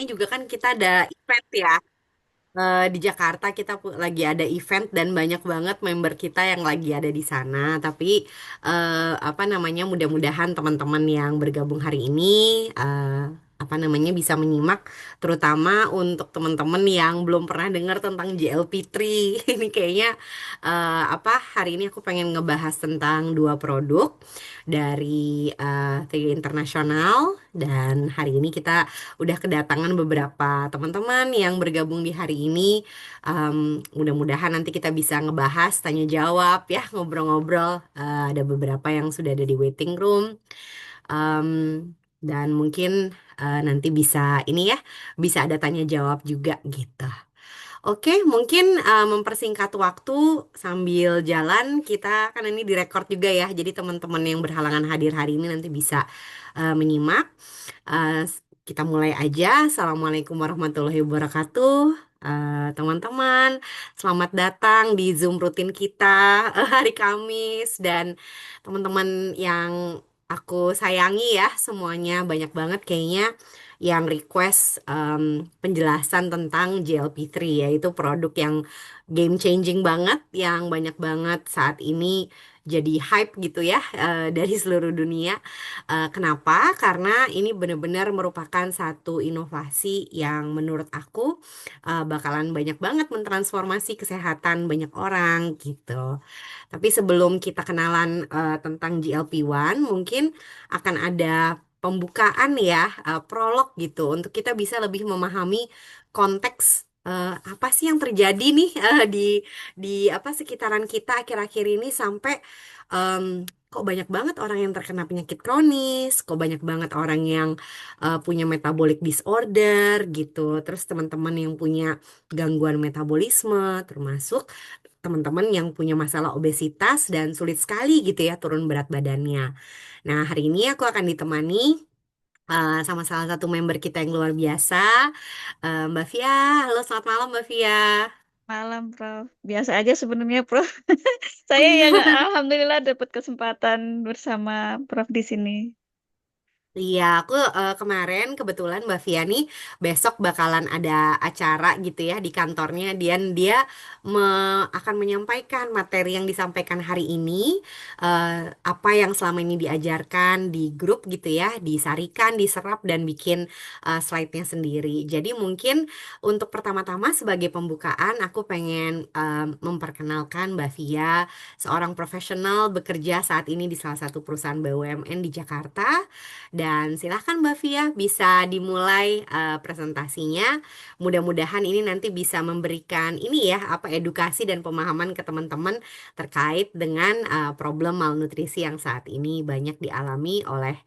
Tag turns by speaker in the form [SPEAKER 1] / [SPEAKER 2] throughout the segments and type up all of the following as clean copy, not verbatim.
[SPEAKER 1] ini juga kan kita ada event ya. Di Jakarta kita lagi ada event dan banyak banget member kita yang lagi ada di sana. Tapi apa namanya, mudah-mudahan teman-teman yang bergabung hari ini apa namanya bisa menyimak, terutama untuk teman-teman yang belum pernah dengar tentang JLP3. Ini kayaknya apa, hari ini aku pengen ngebahas tentang dua produk dari Tiga Internasional, dan hari ini kita udah kedatangan beberapa teman-teman yang bergabung di hari ini. Mudah-mudahan nanti kita bisa ngebahas, tanya jawab ya, ngobrol-ngobrol. Ada beberapa yang sudah ada di waiting room. Em, dan mungkin nanti bisa ini ya, bisa ada tanya jawab juga gitu. Oke, mungkin mempersingkat waktu sambil jalan, kita kan ini direkord juga ya. Jadi teman-teman yang berhalangan hadir hari ini nanti bisa menyimak. Kita mulai aja. Assalamualaikum warahmatullahi wabarakatuh. Teman-teman, selamat datang di Zoom rutin kita hari Kamis. Dan teman-teman yang aku sayangi ya, semuanya banyak banget kayaknya yang request penjelasan tentang GLP-3, yaitu produk yang game changing banget, yang banyak banget saat ini jadi hype gitu ya, dari seluruh dunia. Kenapa? Karena ini benar-benar merupakan satu inovasi yang menurut aku bakalan banyak banget mentransformasi kesehatan banyak orang gitu. Tapi sebelum kita kenalan tentang GLP-1, mungkin akan ada pembukaan ya, prolog gitu, untuk kita bisa lebih memahami konteks apa sih yang terjadi nih di apa sekitaran kita akhir-akhir ini, sampai kok banyak banget orang yang terkena penyakit kronis, kok banyak banget orang yang punya metabolic disorder gitu. Terus teman-teman yang punya gangguan metabolisme, termasuk teman-teman yang punya masalah obesitas dan sulit sekali gitu ya turun berat badannya. Nah, hari ini aku akan ditemani sama salah satu member kita yang luar biasa, Mbak Via. Halo, selamat malam Mbak Via.
[SPEAKER 2] Malam, Prof. Biasa aja sebenarnya, Prof. Saya yang alhamdulillah dapat kesempatan bersama Prof di sini.
[SPEAKER 1] Iya, aku kemarin kebetulan Mbak Fia nih besok bakalan ada acara gitu ya di kantornya. Dia akan menyampaikan materi yang disampaikan hari ini, apa yang selama ini diajarkan di grup gitu ya, disarikan, diserap dan bikin slide-nya sendiri. Jadi mungkin untuk pertama-tama sebagai pembukaan aku pengen memperkenalkan Mbak Fia, seorang profesional bekerja saat ini di salah satu perusahaan BUMN di Jakarta. Dan silahkan Mbak Fia, bisa dimulai presentasinya. Mudah-mudahan ini nanti bisa memberikan ini ya, apa, edukasi dan pemahaman ke teman-teman terkait dengan problem malnutrisi yang saat ini banyak dialami oleh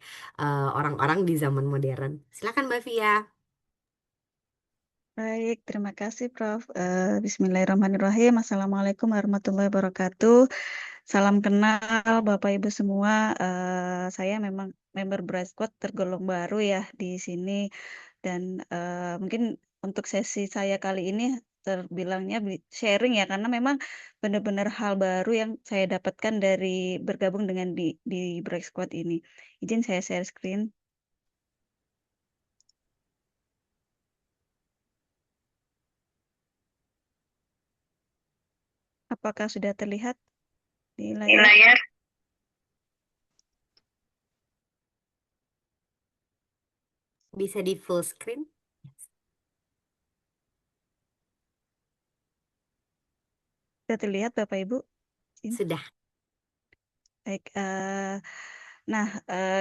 [SPEAKER 1] orang-orang di zaman modern. Silahkan Mbak Fia.
[SPEAKER 2] Baik, terima kasih, Prof. Bismillahirrahmanirrahim. Assalamualaikum warahmatullahi wabarakatuh. Salam kenal, Bapak Ibu semua. Saya memang member Bright Squad tergolong baru ya di sini. Dan mungkin untuk sesi saya kali ini terbilangnya sharing ya, karena memang benar-benar hal baru yang saya dapatkan dari bergabung dengan di Bright Squad ini. Izin saya share screen. Apakah sudah terlihat di
[SPEAKER 1] Di
[SPEAKER 2] layar?
[SPEAKER 1] layar. Bisa di full screen?
[SPEAKER 2] Sudah terlihat Bapak Ibu? Izin.
[SPEAKER 1] Sudah.
[SPEAKER 2] Baik. Nah,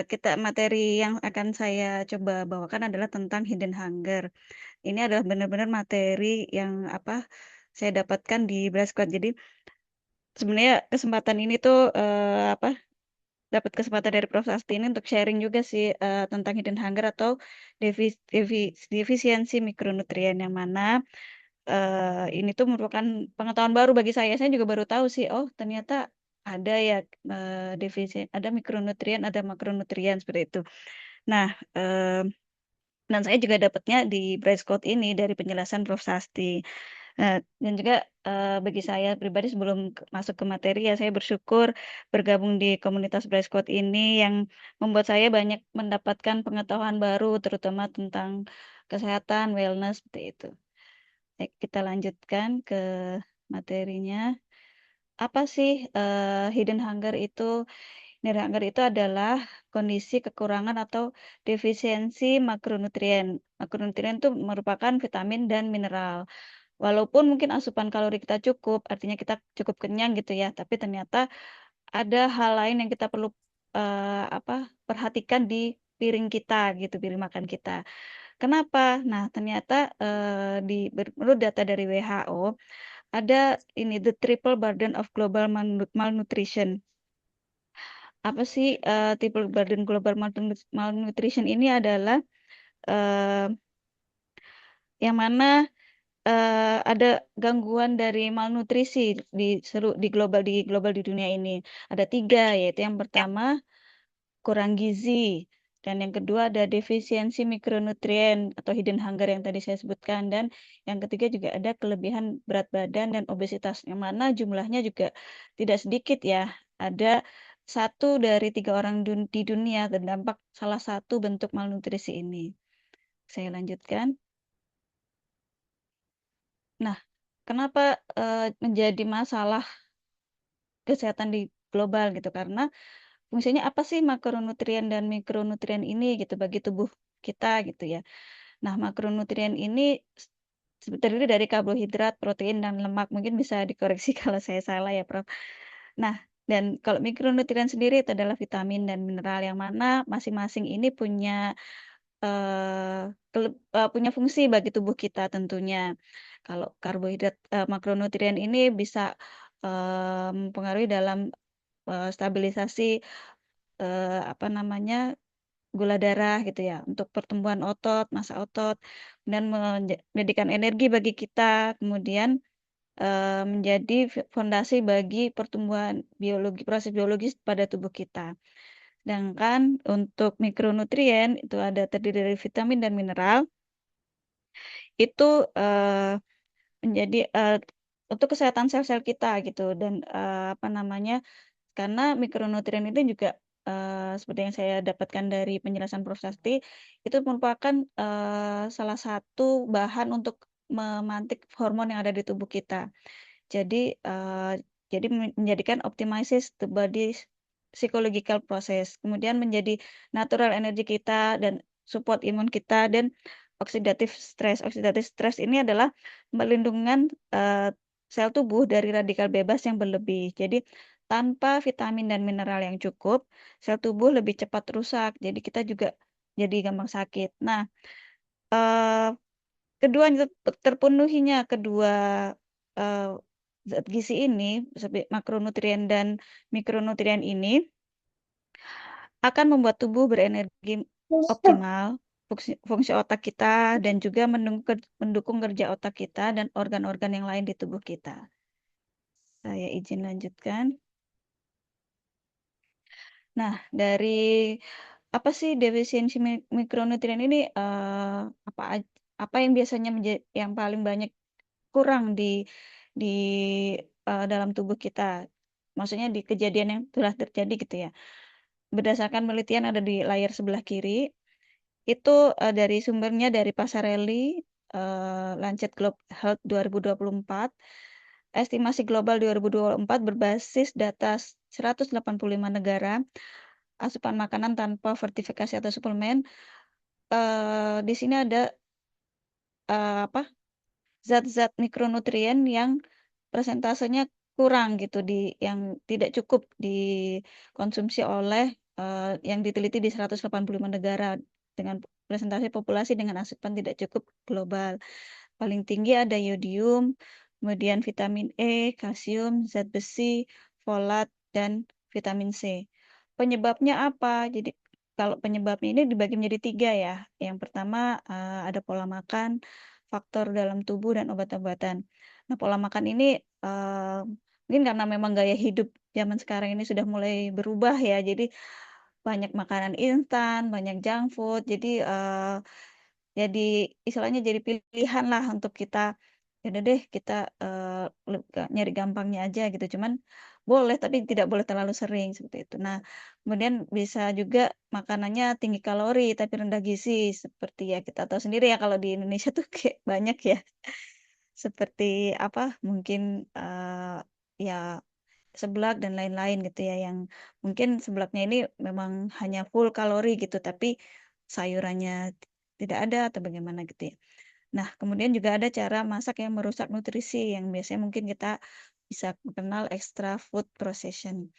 [SPEAKER 2] kita materi yang akan saya coba bawakan adalah tentang hidden hunger. Ini adalah benar-benar materi yang apa saya dapatkan di Blast Squad. Jadi sebenarnya kesempatan ini tuh dapat kesempatan dari Prof. Asti ini untuk sharing juga sih tentang hidden hunger atau defisiensi mikronutrien, yang mana ini tuh merupakan pengetahuan baru bagi saya. Saya juga baru tahu sih, oh ternyata ada ya ada mikronutrien, ada makronutrien seperti itu. Nah, dan saya juga dapatnya di Bright Code ini dari penjelasan Prof. Sasti. Dan juga bagi saya pribadi sebelum masuk ke materi ya, saya bersyukur bergabung di komunitas Bright Code ini yang membuat saya banyak mendapatkan pengetahuan baru, terutama tentang kesehatan, wellness seperti itu. Baik, kita lanjutkan ke materinya. Apa sih hidden hunger itu? Hidden hunger itu adalah kondisi kekurangan atau defisiensi makronutrien. Makronutrien itu merupakan vitamin dan mineral. Walaupun mungkin asupan kalori kita cukup, artinya kita cukup kenyang gitu ya, tapi ternyata ada hal lain yang kita perlu apa perhatikan di piring kita gitu, piring makan kita. Kenapa? Nah, ternyata menurut data dari WHO ada ini the triple burden of global malnutrition. Apa sih triple burden global malnutrition ini adalah eh, yang mana ada gangguan dari malnutrisi di global di dunia ini. Ada tiga, yaitu yang pertama kurang gizi, dan yang kedua ada defisiensi mikronutrien atau hidden hunger yang tadi saya sebutkan, dan yang ketiga juga ada kelebihan berat badan dan obesitas, yang mana jumlahnya juga tidak sedikit ya. Ada 1 dari 3 orang di dunia terdampak salah satu bentuk malnutrisi ini. Saya lanjutkan. Nah, kenapa menjadi masalah kesehatan di global gitu? Karena fungsinya apa sih makronutrien dan mikronutrien ini gitu bagi tubuh kita gitu ya. Nah, makronutrien ini terdiri dari karbohidrat, protein, dan lemak. Mungkin bisa dikoreksi kalau saya salah ya, Prof. Nah, dan kalau mikronutrien sendiri itu adalah vitamin dan mineral yang mana masing-masing ini eh, punya fungsi bagi tubuh kita tentunya. Kalau karbohidrat makronutrien ini bisa mempengaruhi dalam stabilisasi apa namanya gula darah gitu ya untuk pertumbuhan otot, massa otot, dan menjadikan energi bagi kita, kemudian menjadi fondasi bagi pertumbuhan proses biologis pada tubuh kita. Sedangkan untuk mikronutrien itu ada terdiri dari vitamin dan mineral, itu menjadi untuk kesehatan sel-sel kita gitu, dan apa namanya, karena mikronutrien itu juga seperti yang saya dapatkan dari penjelasan Prof. Sasti, itu merupakan salah satu bahan untuk memantik hormon yang ada di tubuh kita. Jadi menjadikan optimizes the body's psychological process. Kemudian menjadi natural energi kita dan support imun kita, dan oxidative stress. Oxidative stress ini adalah melindungan eh, sel tubuh dari radikal bebas yang berlebih. Jadi tanpa vitamin dan mineral yang cukup, sel tubuh lebih cepat rusak. Jadi kita juga jadi gampang sakit. Nah, eh, kedua terpenuhinya kedua eh, zat gizi ini, seperti makronutrien dan mikronutrien ini, akan membuat tubuh berenergi optimal, fungsi otak kita, dan juga mendukung kerja otak kita dan organ-organ yang lain di tubuh kita. Saya izin lanjutkan. Nah, dari apa sih defisiensi mikronutrien ini, apa apa yang biasanya menjadi yang paling banyak kurang di dalam tubuh kita? Maksudnya di kejadian yang telah terjadi gitu ya. Berdasarkan penelitian ada di layar sebelah kiri, itu dari sumbernya dari Pasarelli, Lancet Global Health 2024. Estimasi global 2024 berbasis data 185 negara, asupan makanan tanpa fortifikasi atau suplemen. Di sini ada apa zat-zat mikronutrien yang persentasenya kurang gitu, yang tidak cukup dikonsumsi oleh yang diteliti di 185 negara dengan presentasi populasi dengan asupan tidak cukup global. Paling tinggi ada yodium, kemudian vitamin E, kalsium, zat besi, folat, dan vitamin C. Penyebabnya apa? Jadi kalau penyebabnya ini dibagi menjadi 3 ya. Yang pertama ada pola makan, faktor dalam tubuh, dan obat-obatan. Nah, pola makan ini eh, mungkin karena memang gaya hidup zaman sekarang ini sudah mulai berubah ya. Jadi banyak makanan instan, banyak junk food. Jadi istilahnya jadi pilihan lah untuk kita ya udah deh kita nyari gampangnya aja gitu. Cuman boleh tapi tidak boleh terlalu sering seperti itu. Nah, kemudian bisa juga makanannya tinggi kalori tapi rendah gizi seperti ya kita tahu sendiri ya kalau di Indonesia tuh kayak banyak ya seperti apa mungkin ya seblak dan lain-lain gitu ya yang mungkin seblaknya ini memang hanya full kalori gitu tapi sayurannya tidak ada atau bagaimana gitu ya. Nah, kemudian juga ada cara masak yang merusak nutrisi yang biasanya mungkin kita bisa kenal extra food procession.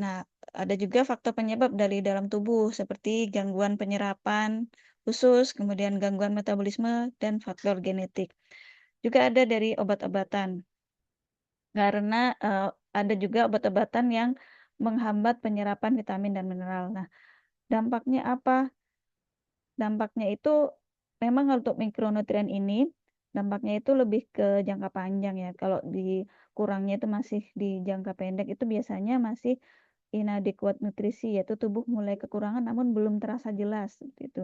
[SPEAKER 2] Nah, ada juga faktor penyebab dari dalam tubuh seperti gangguan penyerapan khusus, kemudian gangguan metabolisme dan faktor genetik. Juga ada dari obat-obatan karena ada juga obat-obatan yang menghambat penyerapan vitamin dan mineral. Nah, dampaknya apa? Dampaknya itu memang untuk mikronutrien ini dampaknya itu lebih ke jangka panjang ya. Kalau di kurangnya itu masih di jangka pendek itu biasanya masih inadequate nutrisi yaitu tubuh mulai kekurangan namun belum terasa jelas seperti itu.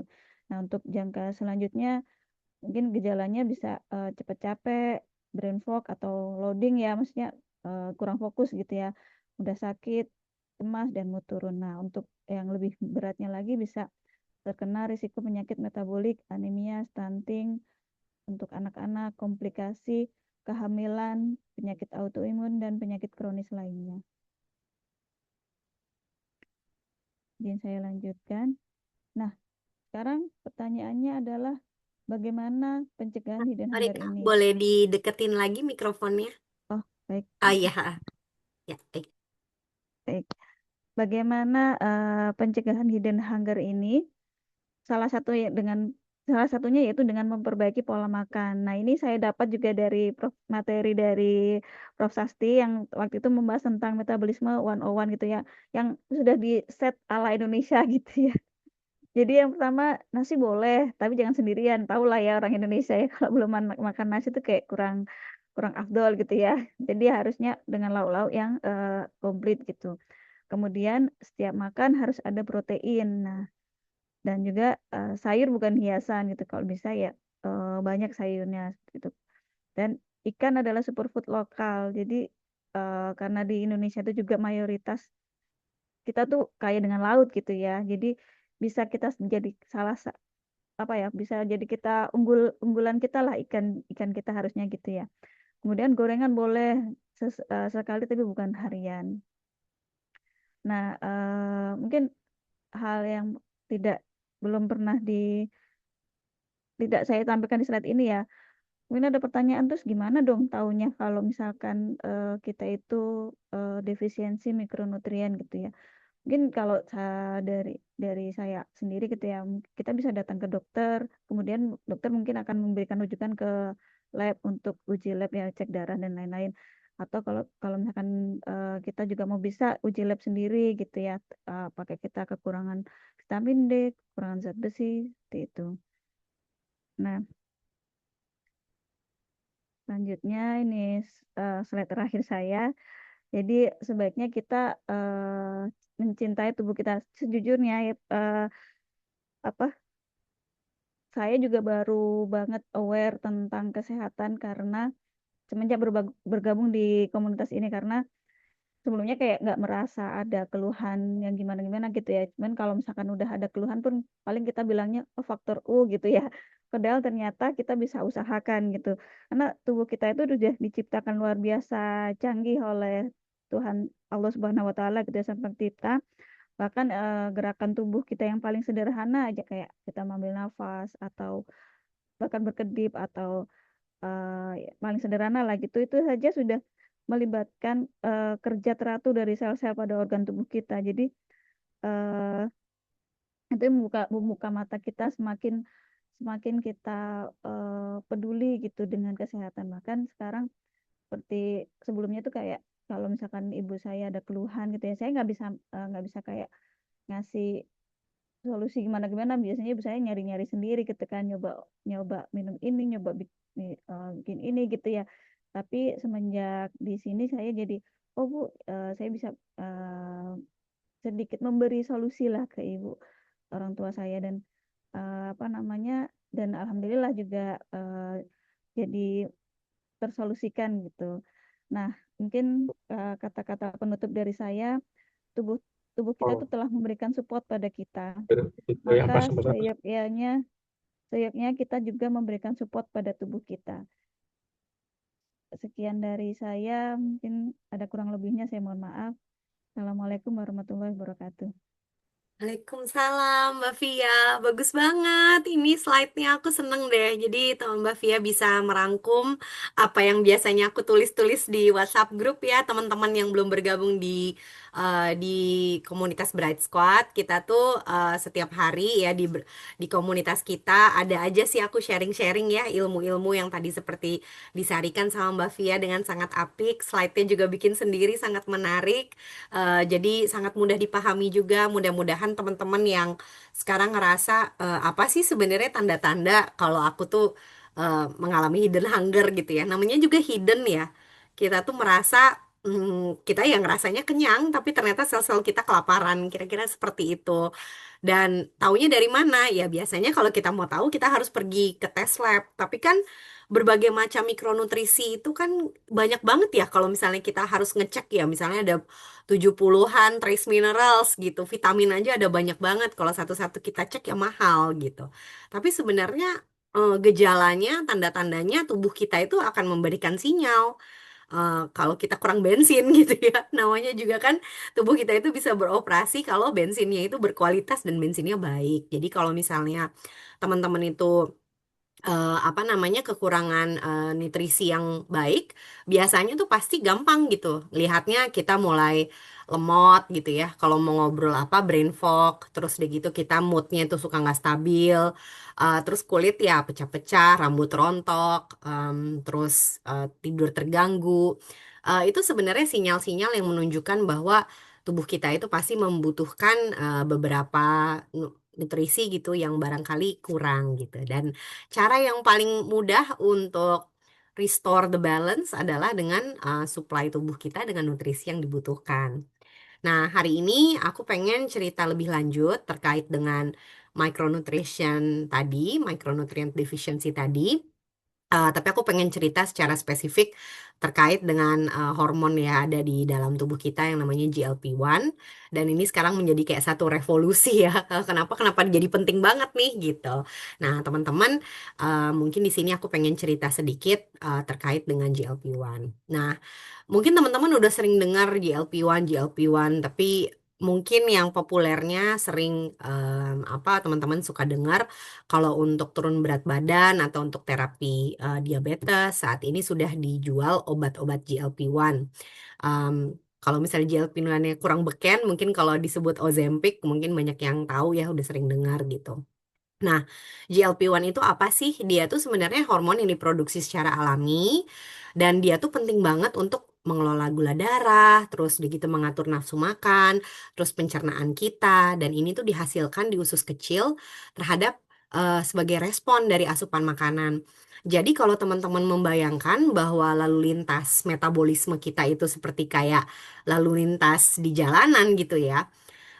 [SPEAKER 2] Nah, untuk jangka selanjutnya mungkin gejalanya bisa cepat capek, brain fog atau loading ya, maksudnya kurang fokus gitu ya, mudah sakit, cemas dan mood turun. Nah, untuk yang lebih beratnya lagi bisa terkena risiko penyakit metabolik, anemia, stunting untuk anak-anak, komplikasi kehamilan, penyakit autoimun dan penyakit kronis lainnya. Izin saya lanjutkan. Nah, sekarang pertanyaannya adalah bagaimana pencegahan hidden
[SPEAKER 1] Sorry
[SPEAKER 2] hunger
[SPEAKER 1] Kak,
[SPEAKER 2] ini?
[SPEAKER 1] boleh dideketin lagi mikrofonnya?
[SPEAKER 2] Oh, baik,
[SPEAKER 1] Ah
[SPEAKER 2] baik,
[SPEAKER 1] iya, ya, baik.
[SPEAKER 2] baik. Bagaimana pencegahan hidden hunger ini? Salah satu salah satunya yaitu dengan memperbaiki pola makan. Nah, ini saya dapat juga dari materi dari Prof Sasti yang waktu itu membahas tentang metabolisme 101 gitu ya, yang sudah di set ala Indonesia gitu ya. Jadi yang pertama nasi boleh, tapi jangan sendirian. Tahu lah ya orang Indonesia ya kalau belum makan nasi itu kayak kurang kurang afdol gitu ya. Jadi harusnya dengan lauk-lauk yang komplit gitu. Kemudian setiap makan harus ada protein. Nah, dan juga sayur bukan hiasan gitu kalau bisa ya banyak sayurnya gitu dan ikan adalah superfood lokal jadi karena di Indonesia itu juga mayoritas kita tuh kaya dengan laut gitu ya jadi bisa kita jadi apa ya bisa jadi kita unggulan kita lah ikan ikan kita harusnya gitu ya kemudian gorengan boleh sekali tapi bukan harian. Nah, mungkin hal yang tidak belum pernah tidak saya tampilkan di slide ini ya. Mungkin ada pertanyaan terus gimana dong taunya kalau misalkan kita itu defisiensi mikronutrien gitu ya. Mungkin kalau dari saya sendiri gitu ya, kita bisa datang ke dokter, kemudian dokter mungkin akan memberikan rujukan ke lab untuk uji lab ya, cek darah dan lain-lain. Atau kalau kalau misalkan kita juga mau bisa uji lab sendiri gitu ya, pakai kita kekurangan vitamin D, kekurangan zat besi, seperti itu. Nah, selanjutnya ini slide terakhir saya. Jadi sebaiknya kita mencintai tubuh kita sejujurnya ya, apa saya juga baru banget aware tentang kesehatan karena semenjak bergabung di komunitas ini karena sebelumnya kayak nggak merasa ada keluhan yang gimana-gimana gitu ya. Cuman kalau misalkan udah ada keluhan pun paling kita bilangnya oh faktor U gitu ya. Padahal ternyata kita bisa usahakan gitu. Karena tubuh kita itu udah diciptakan luar biasa canggih oleh Tuhan Allah Subhanahu wa taala gitu ya sang pencipta. Bahkan gerakan tubuh kita yang paling sederhana aja kayak kita mengambil nafas atau bahkan berkedip atau paling sederhana lah gitu itu saja sudah melibatkan kerja teratur dari sel-sel pada organ tubuh kita. Jadi eh, itu membuka mata kita semakin semakin kita peduli gitu dengan kesehatan. Bahkan sekarang seperti sebelumnya tuh kayak kalau misalkan ibu saya ada keluhan gitu ya, saya nggak bisa kayak ngasih solusi gimana gimana. Biasanya ibu saya nyari-nyari sendiri gitu kan, nyoba nyoba minum ini, nyoba bikin ini gitu ya. Tapi semenjak di sini saya jadi, oh Bu, saya bisa sedikit memberi solusi lah ke ibu orang tua saya dan apa namanya dan alhamdulillah juga jadi tersolusikan gitu. Nah, mungkin kata-kata penutup dari saya, tubuh tubuh kita itu
[SPEAKER 3] Oh,
[SPEAKER 2] telah memberikan support pada kita.
[SPEAKER 3] itu ya
[SPEAKER 2] Maka
[SPEAKER 3] pas sempat aku.
[SPEAKER 2] seyogyanya kita juga memberikan support pada tubuh kita. Sekian dari saya, mungkin ada kurang lebihnya saya mohon maaf. Assalamualaikum warahmatullahi wabarakatuh.
[SPEAKER 1] Waalaikumsalam, Mbak Via. Bagus banget. Ini slide-nya aku seneng deh. Jadi teman Mbak Via bisa merangkum apa yang biasanya aku tulis-tulis di WhatsApp grup ya, teman-teman yang belum bergabung di komunitas Bright Squad. Kita tuh setiap hari ya di komunitas kita ada aja sih aku sharing-sharing ya ilmu-ilmu yang tadi seperti disarikan sama Mbak Via dengan sangat apik. Slide-nya juga bikin sendiri sangat menarik. Jadi sangat mudah dipahami juga. Mudah-mudahan teman-teman yang sekarang ngerasa apa sih sebenarnya tanda-tanda kalau aku tuh mengalami hidden hunger gitu ya. Namanya juga hidden ya. Kita tuh merasa kita yang rasanya kenyang, tapi ternyata sel-sel kita kelaparan. Kira-kira seperti itu. Dan taunya dari mana? Ya biasanya kalau kita mau tahu kita harus pergi ke tes lab. Tapi kan berbagai macam mikronutrisi itu kan banyak banget ya kalau misalnya kita harus ngecek ya. Misalnya ada 70-an trace minerals gitu. Vitamin aja ada banyak banget. Kalau satu-satu kita cek ya mahal gitu. Tapi sebenarnya gejalanya, tanda-tandanya tubuh kita itu akan memberikan sinyal kalau kita kurang bensin gitu ya. Namanya juga kan tubuh kita itu bisa beroperasi kalau bensinnya itu berkualitas dan bensinnya baik. Jadi kalau misalnya teman-teman itu apa namanya kekurangan nutrisi yang baik, biasanya tuh pasti gampang gitu. Lihatnya kita mulai lemot gitu ya. Kalau mau ngobrol apa brain fog, terus deh gitu kita moodnya itu suka nggak stabil. Terus kulit ya pecah-pecah, rambut rontok, terus tidur terganggu. Itu sebenarnya sinyal-sinyal yang menunjukkan bahwa tubuh kita itu pasti membutuhkan beberapa nutrisi gitu yang barangkali kurang gitu. Dan cara yang paling mudah untuk restore the balance adalah dengan supply tubuh kita dengan nutrisi yang dibutuhkan. Nah, hari ini aku pengen cerita lebih lanjut terkait dengan micronutrition tadi, micronutrient deficiency tadi. Tapi aku pengen cerita secara spesifik terkait dengan hormon ya ada di dalam tubuh kita yang namanya GLP-1 dan ini sekarang menjadi kayak satu revolusi ya. Kenapa jadi penting banget nih gitu. Nah, teman-teman mungkin di sini aku pengen cerita sedikit terkait dengan GLP-1. Nah, mungkin teman-teman udah sering dengar GLP-1, tapi mungkin yang populernya sering apa teman-teman suka dengar kalau untuk turun berat badan atau untuk terapi diabetes saat ini sudah dijual obat-obat GLP-1. Um, Kalau misalnya GLP-1-nya kurang beken, mungkin kalau disebut Ozempic, mungkin banyak yang tahu ya udah sering dengar gitu. Nah, GLP-1 itu apa sih? Dia tuh sebenarnya hormon yang diproduksi secara alami dan dia tuh penting banget untuk mengelola gula darah, terus begitu mengatur nafsu makan, terus pencernaan kita dan ini tuh dihasilkan di usus kecil terhadap sebagai respon dari asupan makanan. Jadi kalau teman-teman membayangkan bahwa lalu lintas metabolisme kita itu seperti kayak lalu lintas di jalanan gitu ya.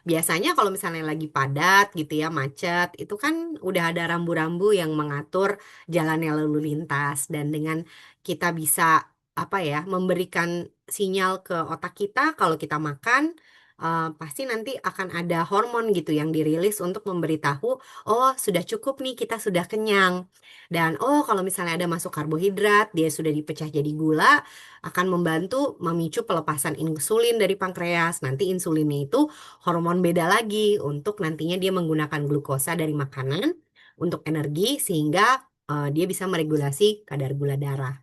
[SPEAKER 1] Biasanya kalau misalnya lagi padat gitu ya, macet, itu kan udah ada rambu-rambu yang mengatur jalannya lalu lintas dan dengan kita bisa apa ya, memberikan sinyal ke otak kita kalau kita makan pasti nanti akan ada hormon gitu yang dirilis untuk memberitahu, oh sudah cukup nih, kita sudah kenyang. Dan oh kalau misalnya ada masuk karbohidrat, dia sudah dipecah jadi gula, akan membantu memicu pelepasan insulin dari pankreas. Nanti insulinnya itu hormon beda lagi untuk nantinya dia menggunakan glukosa dari makanan untuk energi sehingga dia bisa meregulasi kadar gula darah.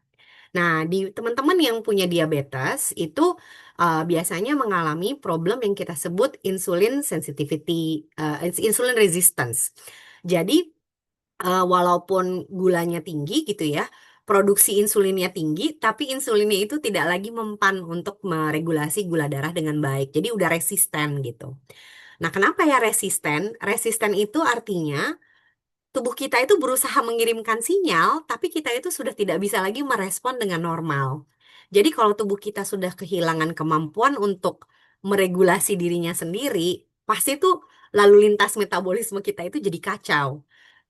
[SPEAKER 1] Nah, di teman-teman yang punya diabetes itu biasanya mengalami problem yang kita sebut insulin sensitivity, insulin resistance. Jadi walaupun gulanya tinggi gitu ya, produksi insulinnya tinggi, tapi insulinnya itu tidak lagi mempan untuk meregulasi gula darah dengan baik. Jadi udah resisten gitu. Nah, kenapa ya resisten? Resisten itu artinya tubuh kita itu berusaha mengirimkan sinyal, tapi kita itu sudah tidak bisa lagi merespon dengan normal. Jadi kalau tubuh kita sudah kehilangan kemampuan untuk meregulasi dirinya sendiri, pasti tuh lalu lintas metabolisme kita itu jadi kacau.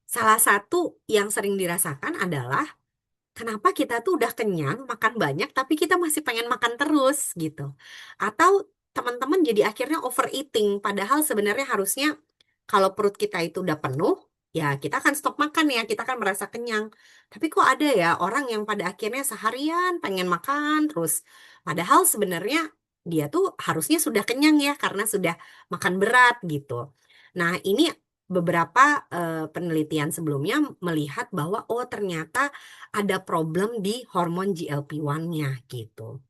[SPEAKER 1] Salah satu yang sering dirasakan adalah kenapa kita tuh udah kenyang, makan banyak, tapi kita masih pengen makan terus gitu. Atau teman-teman jadi akhirnya overeating, padahal sebenarnya harusnya kalau perut kita itu udah penuh, ya kita akan stop makan ya, kita akan merasa kenyang. Tapi kok ada ya orang yang pada akhirnya seharian pengen makan terus, padahal sebenarnya dia tuh harusnya sudah kenyang ya karena sudah makan berat gitu. Nah, ini beberapa penelitian sebelumnya melihat bahwa oh ternyata ada problem di hormon GLP-1-nya gitu.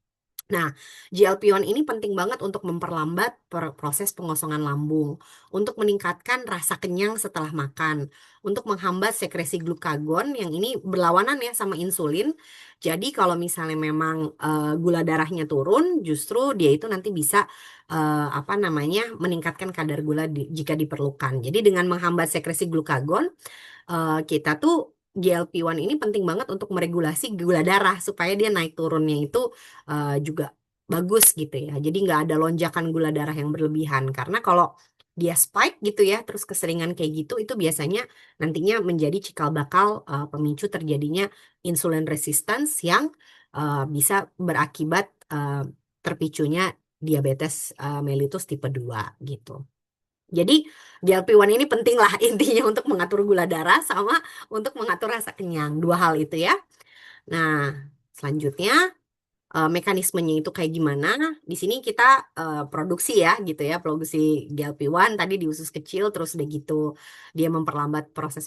[SPEAKER 1] Nah, GLP-1 ini penting banget untuk memperlambat proses pengosongan lambung, untuk meningkatkan rasa kenyang setelah makan, untuk menghambat sekresi glukagon yang ini berlawanan ya sama insulin. Jadi kalau misalnya memang gula darahnya turun, justru dia itu nanti bisa apa namanya meningkatkan kadar gula jika diperlukan. Jadi dengan menghambat sekresi glukagon, kita tuh GLP-1 ini penting banget untuk meregulasi gula darah supaya dia naik turunnya itu juga bagus gitu ya. Jadi nggak ada lonjakan gula darah yang berlebihan. Karena kalau dia spike gitu ya, terus keseringan kayak gitu, itu biasanya nantinya menjadi cikal bakal pemicu terjadinya insulin resistance yang bisa berakibat terpicunya diabetes mellitus tipe 2 gitu. Jadi GLP-1 ini penting lah intinya untuk mengatur gula darah sama untuk mengatur rasa kenyang. Dua hal itu ya. Nah, selanjutnya mekanismenya itu kayak gimana? Di sini kita produksi ya gitu ya, produksi GLP-1 tadi di usus kecil terus udah gitu dia memperlambat proses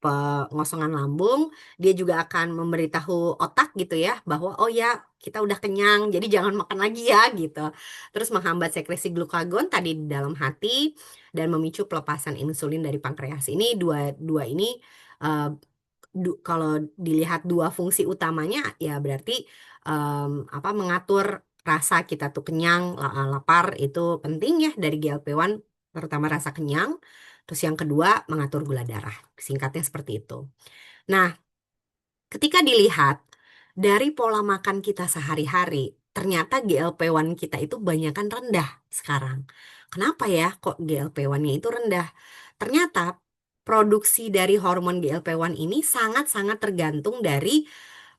[SPEAKER 1] pengosongan lambung. Dia juga akan memberitahu otak gitu ya bahwa oh ya kita udah kenyang, jadi jangan makan lagi ya gitu. Terus menghambat sekresi glukagon tadi di dalam hati dan memicu pelepasan insulin dari pankreas. Ini dua dua ini eh, kalau dilihat dua fungsi utamanya ya berarti apa mengatur rasa kita tuh kenyang, lapar itu penting ya dari GLP-1 terutama rasa kenyang. Terus yang kedua mengatur gula darah. Singkatnya seperti itu. Nah, ketika dilihat dari pola makan kita sehari-hari, ternyata GLP-1 kita itu banyakan rendah sekarang. Kenapa ya kok GLP-1-nya itu rendah? Ternyata produksi dari hormon GLP-1 ini sangat-sangat tergantung dari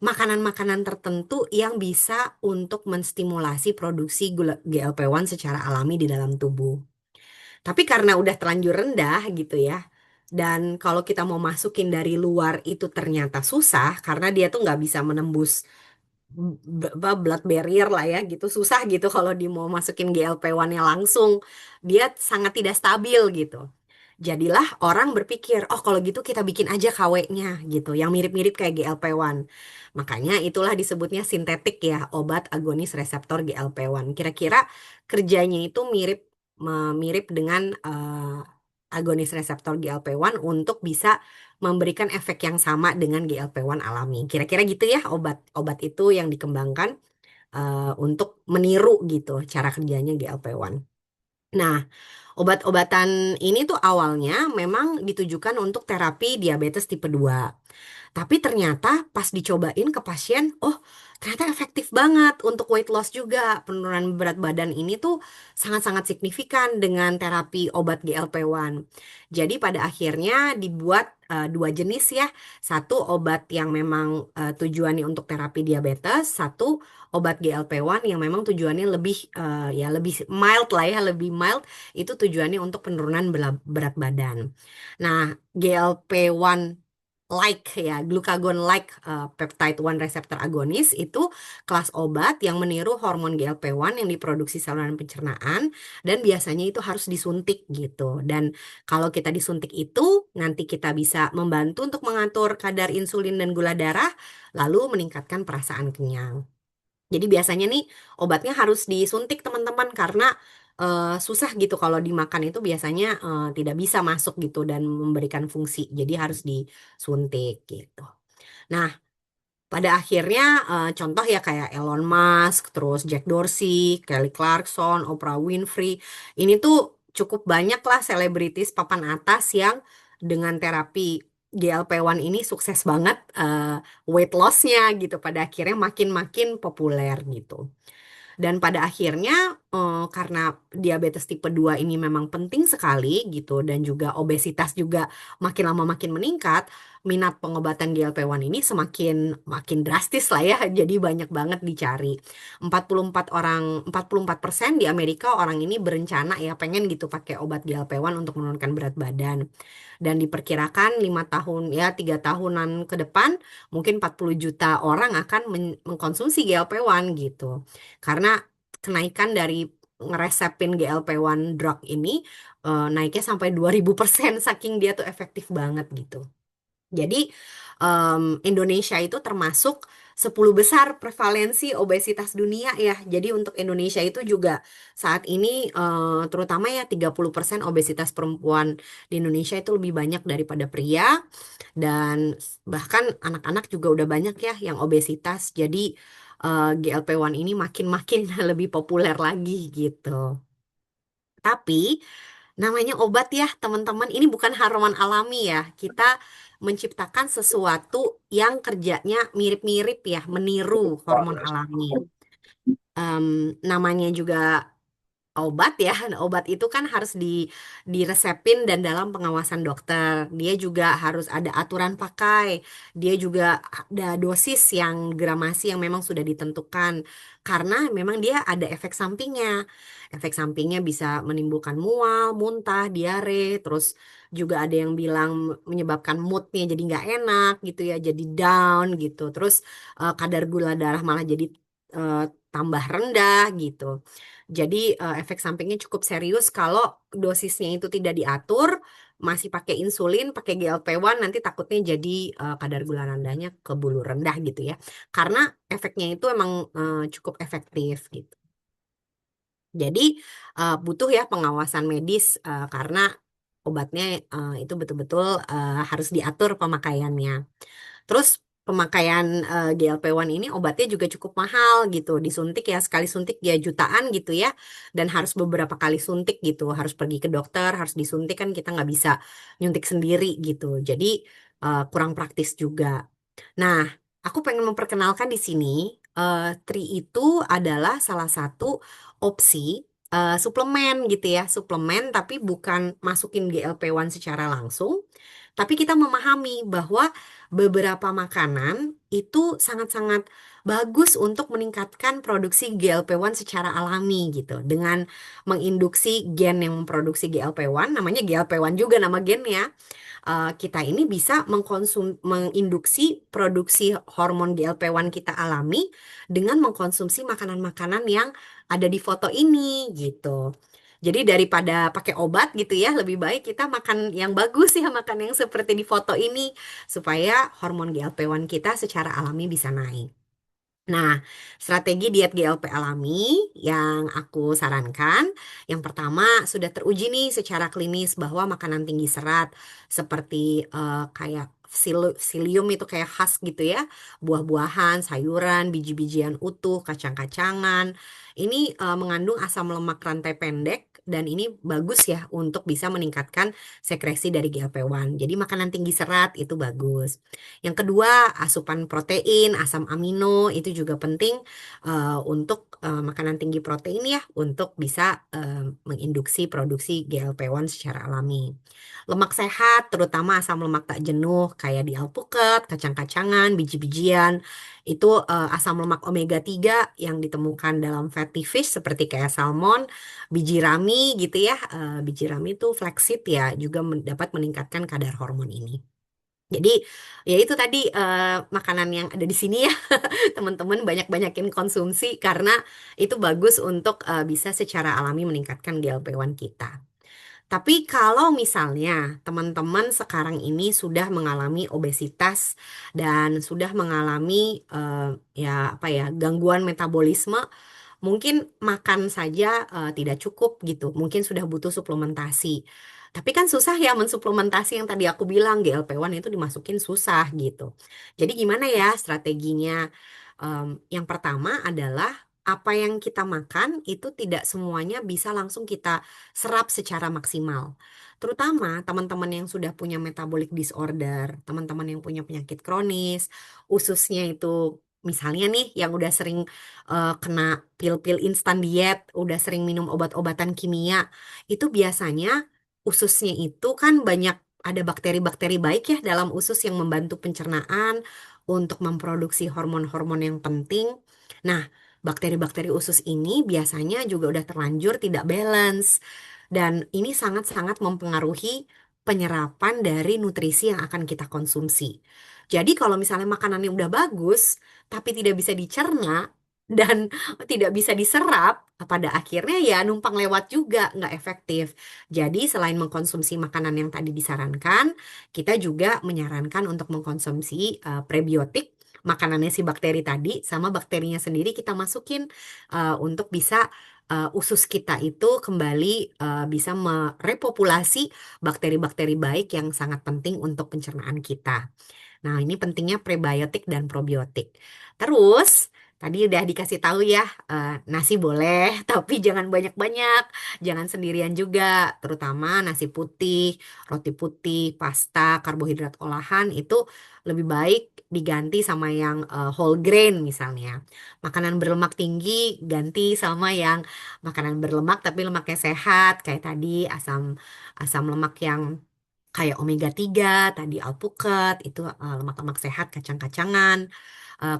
[SPEAKER 1] makanan-makanan tertentu yang bisa untuk menstimulasi produksi GLP-1 secara alami di dalam tubuh. Tapi karena udah terlanjur rendah gitu ya, dan kalau kita mau masukin dari luar itu ternyata susah karena dia tuh nggak bisa menembus blood barrier lah ya gitu susah gitu kalau di mau masukin GLP-1-nya langsung dia sangat tidak stabil gitu. Jadilah orang berpikir, oh kalau gitu kita bikin aja KW-nya gitu, yang mirip-mirip kayak GLP-1. Makanya itulah disebutnya sintetik ya, obat agonis reseptor GLP-1. Kira-kira kerjanya itu mirip dengan agonis reseptor GLP-1 untuk bisa memberikan efek yang sama dengan GLP-1 alami. Kira-kira gitu ya obat-obat itu yang dikembangkan untuk meniru gitu cara kerjanya GLP-1. Nah, obat-obatan ini tuh awalnya memang ditujukan untuk terapi diabetes tipe 2. Tapi ternyata pas dicobain ke pasien, oh ternyata efektif banget untuk weight loss juga. Penurunan berat badan ini tuh sangat-sangat signifikan dengan terapi obat GLP-1. Jadi pada akhirnya dibuat dua jenis ya. Satu obat yang memang tujuannya untuk terapi diabetes, satu obat GLP-1 yang memang tujuannya lebih ya lebih mild lah ya, lebih mild itu tujuannya untuk penurunan berat badan. Nah, GLP-1 like ya, glucagon like peptide 1 receptor agonis itu kelas obat yang meniru hormon GLP-1 yang diproduksi saluran pencernaan dan biasanya itu harus disuntik gitu. Dan kalau kita disuntik itu nanti kita bisa membantu untuk mengatur kadar insulin dan gula darah lalu meningkatkan perasaan kenyang. Jadi biasanya nih obatnya harus disuntik teman-teman karena susah gitu kalau dimakan itu biasanya tidak bisa masuk gitu dan memberikan fungsi. Jadi harus disuntik gitu. Nah, pada akhirnya contoh ya kayak Elon Musk, terus Jack Dorsey, Kelly Clarkson, Oprah Winfrey, ini tuh cukup banyak lah selebritis papan atas yang dengan terapi GLP-1 ini sukses banget weight loss-nya gitu. Pada akhirnya makin-makin populer gitu. Dan pada akhirnya karena diabetes tipe 2 ini memang penting sekali gitu dan juga obesitas juga makin lama makin meningkat, minat pengobatan GLP-1 ini semakin makin drastis lah ya. Jadi banyak banget dicari. 44% di Amerika orang ini berencana ya pengen gitu pakai obat GLP-1 untuk menurunkan berat badan. Dan diperkirakan 5 tahun ya 3 tahunan ke depan mungkin 40 juta orang akan mengkonsumsi GLP-1 gitu. Karena kenaikan dari ngeresepin GLP-1 drug ini naiknya sampai 2000% saking dia tuh efektif banget gitu. Jadi Indonesia itu termasuk 10 besar prevalensi obesitas dunia ya. Jadi untuk Indonesia itu juga saat ini terutama ya 30% obesitas perempuan di Indonesia itu lebih banyak daripada pria dan bahkan anak-anak juga udah banyak ya yang obesitas. Jadi GLP-1 ini makin-makin lebih populer lagi gitu. Tapi namanya obat ya, teman-teman. Ini bukan haruman alami ya. Kita menciptakan sesuatu yang kerjanya mirip-mirip ya, meniru hormon alami. Namanya juga obat ya. Obat itu kan harus diresepin dan dalam pengawasan dokter. Dia juga harus ada aturan pakai. Dia juga ada dosis yang gramasi yang memang sudah ditentukan. Karena memang dia ada efek sampingnya. Efek sampingnya bisa menimbulkan mual, muntah, diare, terus juga ada yang bilang menyebabkan moodnya jadi nggak enak gitu ya, jadi down gitu. Terus kadar gula darah malah jadi eh, tambah rendah gitu. Jadi efek sampingnya cukup serius kalau dosisnya itu tidak diatur, masih pakai insulin, pakai GLP-1 nanti takutnya jadi kadar gula rendahnya kebulu rendah gitu ya. Karena efeknya itu emang cukup efektif gitu. Jadi butuh ya pengawasan medis karena obatnya itu betul-betul harus diatur pemakaiannya. Terus pemakaian GLP-1 ini obatnya juga cukup mahal gitu. Disuntik ya sekali suntik ya jutaan gitu ya. Dan harus beberapa kali suntik gitu. Harus pergi ke dokter, harus disuntik kan kita nggak bisa nyuntik sendiri gitu. Jadi kurang praktis juga. Nah, aku pengen memperkenalkan di sini, Tri itu adalah salah satu opsi suplemen gitu ya, suplemen tapi bukan masukin GLP-1 secara langsung, tapi kita memahami bahwa beberapa makanan itu sangat-sangat bagus untuk meningkatkan produksi GLP-1 secara alami gitu, dengan menginduksi gen yang memproduksi GLP-1, namanya GLP-1 juga nama gennya kita ini bisa menginduksi produksi hormon GLP-1 kita alami dengan mengkonsumsi makanan-makanan yang ada di foto ini gitu. Jadi daripada pakai obat gitu ya, lebih baik kita makan yang bagus ya, makan yang seperti di foto ini supaya hormon GLP-1 kita secara alami bisa naik. Nah, strategi diet GLP alami yang aku sarankan, yang pertama sudah teruji nih secara klinis bahwa makanan tinggi serat seperti kayak psyllium itu kayak khas gitu ya, buah-buahan, sayuran, biji-bijian utuh, kacang-kacangan. Ini mengandung asam lemak rantai pendek dan ini bagus ya untuk bisa meningkatkan sekresi dari GLP-1. Jadi makanan tinggi serat itu bagus. Yang kedua, asupan protein, asam amino itu juga penting untuk makanan tinggi protein ya, untuk bisa menginduksi produksi GLP-1 secara alami. Lemak sehat, terutama asam lemak tak jenuh, kayak di alpukat, kacang-kacangan, biji-bijian, itu asam lemak omega 3 yang ditemukan dalam fatty fish seperti kayak salmon, biji rami gitu ya. Biji rami itu flaxseed ya, juga dapat meningkatkan kadar hormon ini. Jadi ya itu tadi makanan yang ada di sini ya teman-teman banyak-banyakin konsumsi karena itu bagus untuk bisa secara alami meningkatkan GLP-1 kita. Tapi kalau misalnya teman-teman sekarang ini sudah mengalami obesitas dan sudah mengalami ya apa ya gangguan metabolisme, mungkin makan saja tidak cukup gitu. Mungkin sudah butuh suplementasi. Tapi kan susah ya mensuplementasi yang tadi aku bilang GLP-1 itu dimasukin susah gitu. Jadi gimana ya strateginya? Yang pertama adalah apa yang kita makan itu tidak semuanya bisa langsung kita serap secara maksimal. Terutama teman-teman yang sudah punya metabolic disorder, teman-teman yang punya penyakit kronis, ususnya itu misalnya nih yang udah sering kena pil-pil instan diet, udah sering minum obat-obatan kimia, itu biasanya ususnya itu kan banyak ada bakteri-bakteri baik ya dalam usus yang membantu pencernaan untuk memproduksi hormon-hormon yang penting. Nah, bakteri-bakteri usus ini biasanya juga udah terlanjur tidak balance. Dan ini sangat-sangat mempengaruhi penyerapan dari nutrisi yang akan kita konsumsi. Jadi kalau misalnya makanannya udah bagus, tapi tidak bisa dicerna dan tidak bisa diserap, pada akhirnya ya numpang lewat juga, nggak efektif. Jadi selain mengkonsumsi makanan yang tadi disarankan, kita juga menyarankan untuk mengkonsumsi prebiotik, makanannya si bakteri tadi, sama bakterinya sendiri kita masukin untuk bisa usus kita itu kembali bisa merepopulasi bakteri-bakteri baik yang sangat penting untuk pencernaan kita. Nah, ini pentingnya prebiotik dan probiotik. Terus, tadi udah dikasih tahu ya, nasi boleh, tapi jangan banyak-banyak, jangan sendirian juga, terutama nasi putih, roti putih, pasta, karbohidrat olahan itu lebih baik diganti sama yang whole grain misalnya. Makanan berlemak tinggi ganti sama yang makanan berlemak tapi lemaknya sehat, kayak tadi asam asam lemak yang kayak omega 3 tadi alpukat, itu lemak-lemak sehat, kacang-kacangan.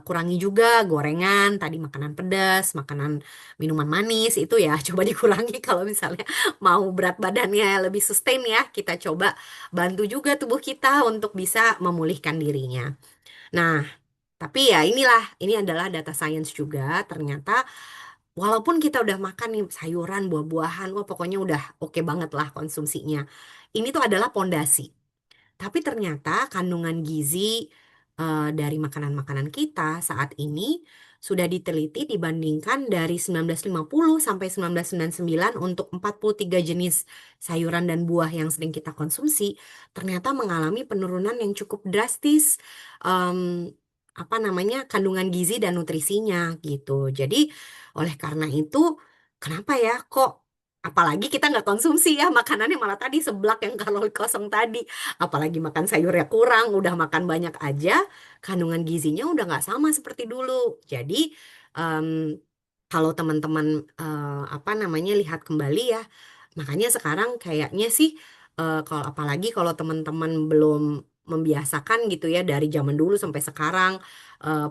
[SPEAKER 1] Kurangi juga gorengan, tadi makanan pedas, makanan minuman manis, itu ya coba dikurangi kalau misalnya mau berat badannya lebih sustain ya. Kita coba bantu juga tubuh kita untuk bisa memulihkan dirinya. Nah, tapi ya inilah, ini adalah data science juga. Ternyata walaupun kita udah makan nih sayuran, buah-buahan, wah pokoknya udah oke banget lah konsumsinya. Ini tuh adalah pondasi. Tapi ternyata kandungan gizi dari makanan-makanan kita saat ini sudah diteliti dibandingkan dari 1950 sampai 1999 untuk 43 jenis sayuran dan buah yang sering kita konsumsi, ternyata mengalami penurunan yang cukup drastis em, apa namanya kandungan gizi dan nutrisinya gitu. Jadi oleh karena itu, kenapa ya kok apalagi kita nggak konsumsi ya makanannya malah tadi seblak yang kalori kosong tadi. Apalagi makan sayurnya kurang, udah makan banyak aja, kandungan gizinya udah nggak sama seperti dulu. Jadi em, kalau teman-teman apa namanya lihat kembali ya, makanya sekarang kayaknya sih kalau apalagi kalau teman-teman belum membiasakan gitu ya dari zaman dulu sampai sekarang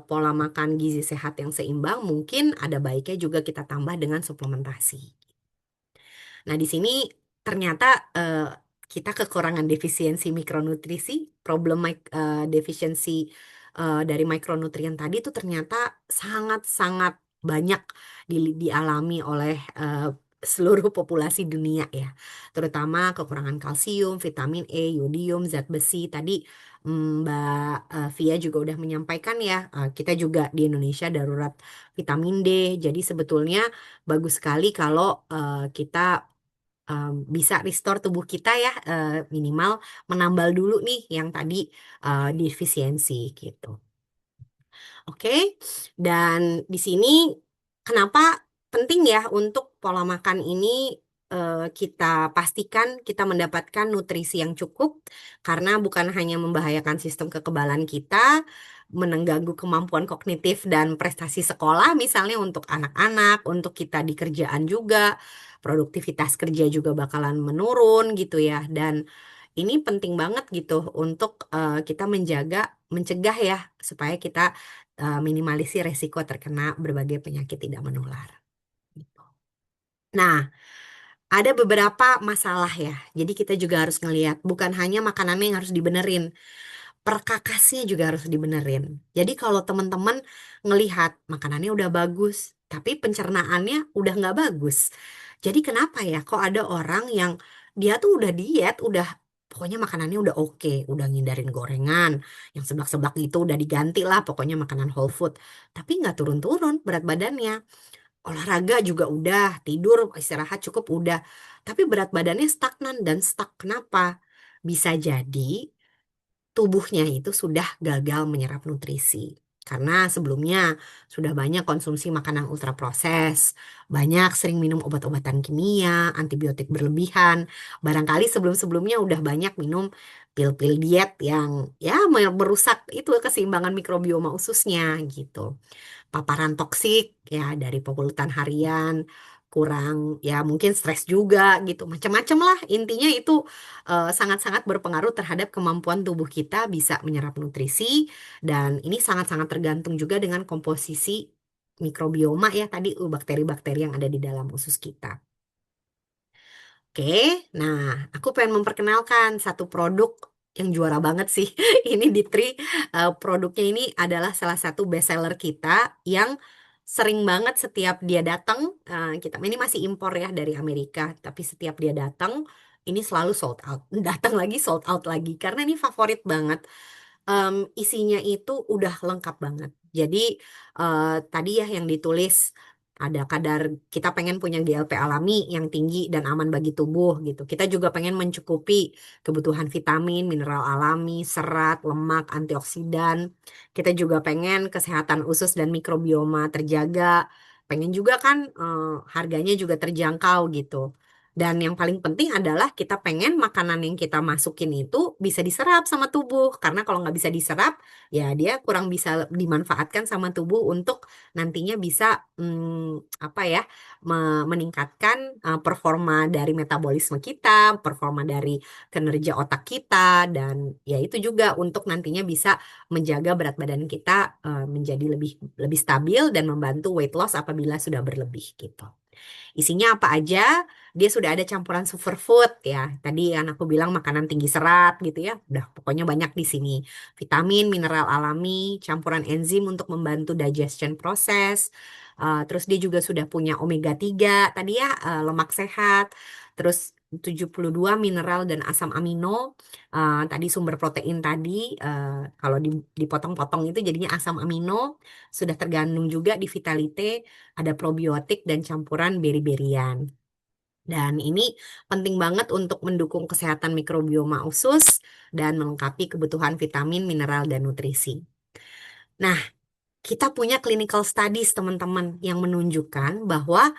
[SPEAKER 1] pola makan gizi sehat yang seimbang, mungkin ada baiknya juga kita tambah dengan suplementasi. Nah, di sini ternyata kita kekurangan defisiensi mikronutrisi, problem defisiensi dari mikronutrien tadi itu ternyata sangat-sangat banyak dialami oleh seluruh populasi dunia ya. Terutama kekurangan kalsium, vitamin E, yodium, zat besi. Tadi Mbak Via juga udah menyampaikan ya, kita juga di Indonesia darurat vitamin D. Jadi sebetulnya bagus sekali kalau kita bisa restore tubuh kita ya minimal menambal dulu nih yang tadi defisiensi gitu. Oke, dan di sini kenapa penting ya untuk pola makan ini kita pastikan kita mendapatkan nutrisi yang cukup karena bukan hanya membahayakan sistem kekebalan kita, mengganggu kemampuan kognitif dan prestasi sekolah misalnya untuk anak-anak, untuk kita di kerjaan juga, produktivitas kerja juga bakalan menurun gitu ya. Dan ini penting banget gitu untuk kita mencegah ya supaya kita minimalisir resiko terkena berbagai penyakit tidak menular. Gitu. Nah, ada beberapa masalah ya. Jadi kita juga harus ngelihat bukan hanya makanannya yang harus dibenerin, perkakasnya juga harus dibenerin. Jadi kalau teman-teman ngelihat makanannya udah bagus, tapi pencernaannya udah nggak bagus. Jadi kenapa ya? Kok ada orang yang dia tuh udah diet, udah pokoknya makanannya udah oke, udah ngindarin gorengan, yang seblak-seblak gitu udah diganti lah, pokoknya makanan whole food. Tapi nggak turun-turun berat badannya. Olahraga juga udah, tidur, istirahat cukup udah. Tapi berat badannya stagnan dan stuck. Kenapa? Bisa jadi tubuhnya itu sudah gagal menyerap nutrisi. Karena sebelumnya sudah banyak konsumsi makanan ultraproses, banyak sering minum obat-obatan kimia, antibiotik berlebihan. Barangkali sebelum-sebelumnya udah banyak minum pil-pil diet yang ya merusak itu keseimbangan mikrobioma ususnya gitu. Paparan toksik ya dari polutan harian, kurang ya mungkin stres juga gitu. Macam-macam lah. Intinya itu sangat-sangat berpengaruh terhadap kemampuan tubuh kita bisa menyerap nutrisi dan ini sangat-sangat tergantung juga dengan komposisi mikrobioma ya tadi bakteri-bakteri yang ada di dalam usus kita. Oke, nah aku pengen memperkenalkan satu produk yang juara banget sih. Ini di Tri, produknya ini adalah salah satu best seller kita yang sering banget setiap dia datang, kita ini masih impor ya dari Amerika, tapi setiap dia datang ini selalu sold out. Datang lagi sold out lagi karena ini favorit banget. Isinya itu udah lengkap banget. Jadi tadi ya yang ditulis ada kadar kita pengen punya GLP alami yang tinggi dan aman bagi tubuh gitu. Kita juga pengen mencukupi kebutuhan vitamin, mineral alami, serat, lemak, antioksidan. Kita juga pengen kesehatan usus dan mikrobioma terjaga. Pengen juga kan harganya juga terjangkau gitu. Dan yang paling penting adalah kita pengen makanan yang kita masukin itu bisa diserap sama tubuh. Karena kalau nggak bisa diserap, ya dia kurang bisa dimanfaatkan sama tubuh untuk nantinya bisa apa ya meningkatkan performa dari metabolisme kita, performa dari kinerja otak kita, dan ya itu juga untuk nantinya bisa menjaga berat badan kita menjadi lebih lebih stabil dan membantu weight loss apabila sudah berlebih gitu. Isinya apa aja? Dia sudah ada campuran superfood ya. Tadi yang aku bilang makanan tinggi serat gitu ya. Udah pokoknya banyak di sini. Vitamin, mineral alami, campuran enzim untuk membantu digestion proses. Terus dia juga sudah punya omega 3 tadi ya, lemak sehat. Terus 72 mineral dan asam amino. Tadi sumber protein tadi kalau dipotong-potong itu jadinya asam amino sudah tergandung juga di Vitalite, ada probiotik dan campuran beri-berian. Dan ini penting banget untuk mendukung kesehatan mikrobioma usus dan melengkapi kebutuhan vitamin, mineral, dan nutrisi. Nah, kita punya clinical studies teman-teman yang menunjukkan bahwa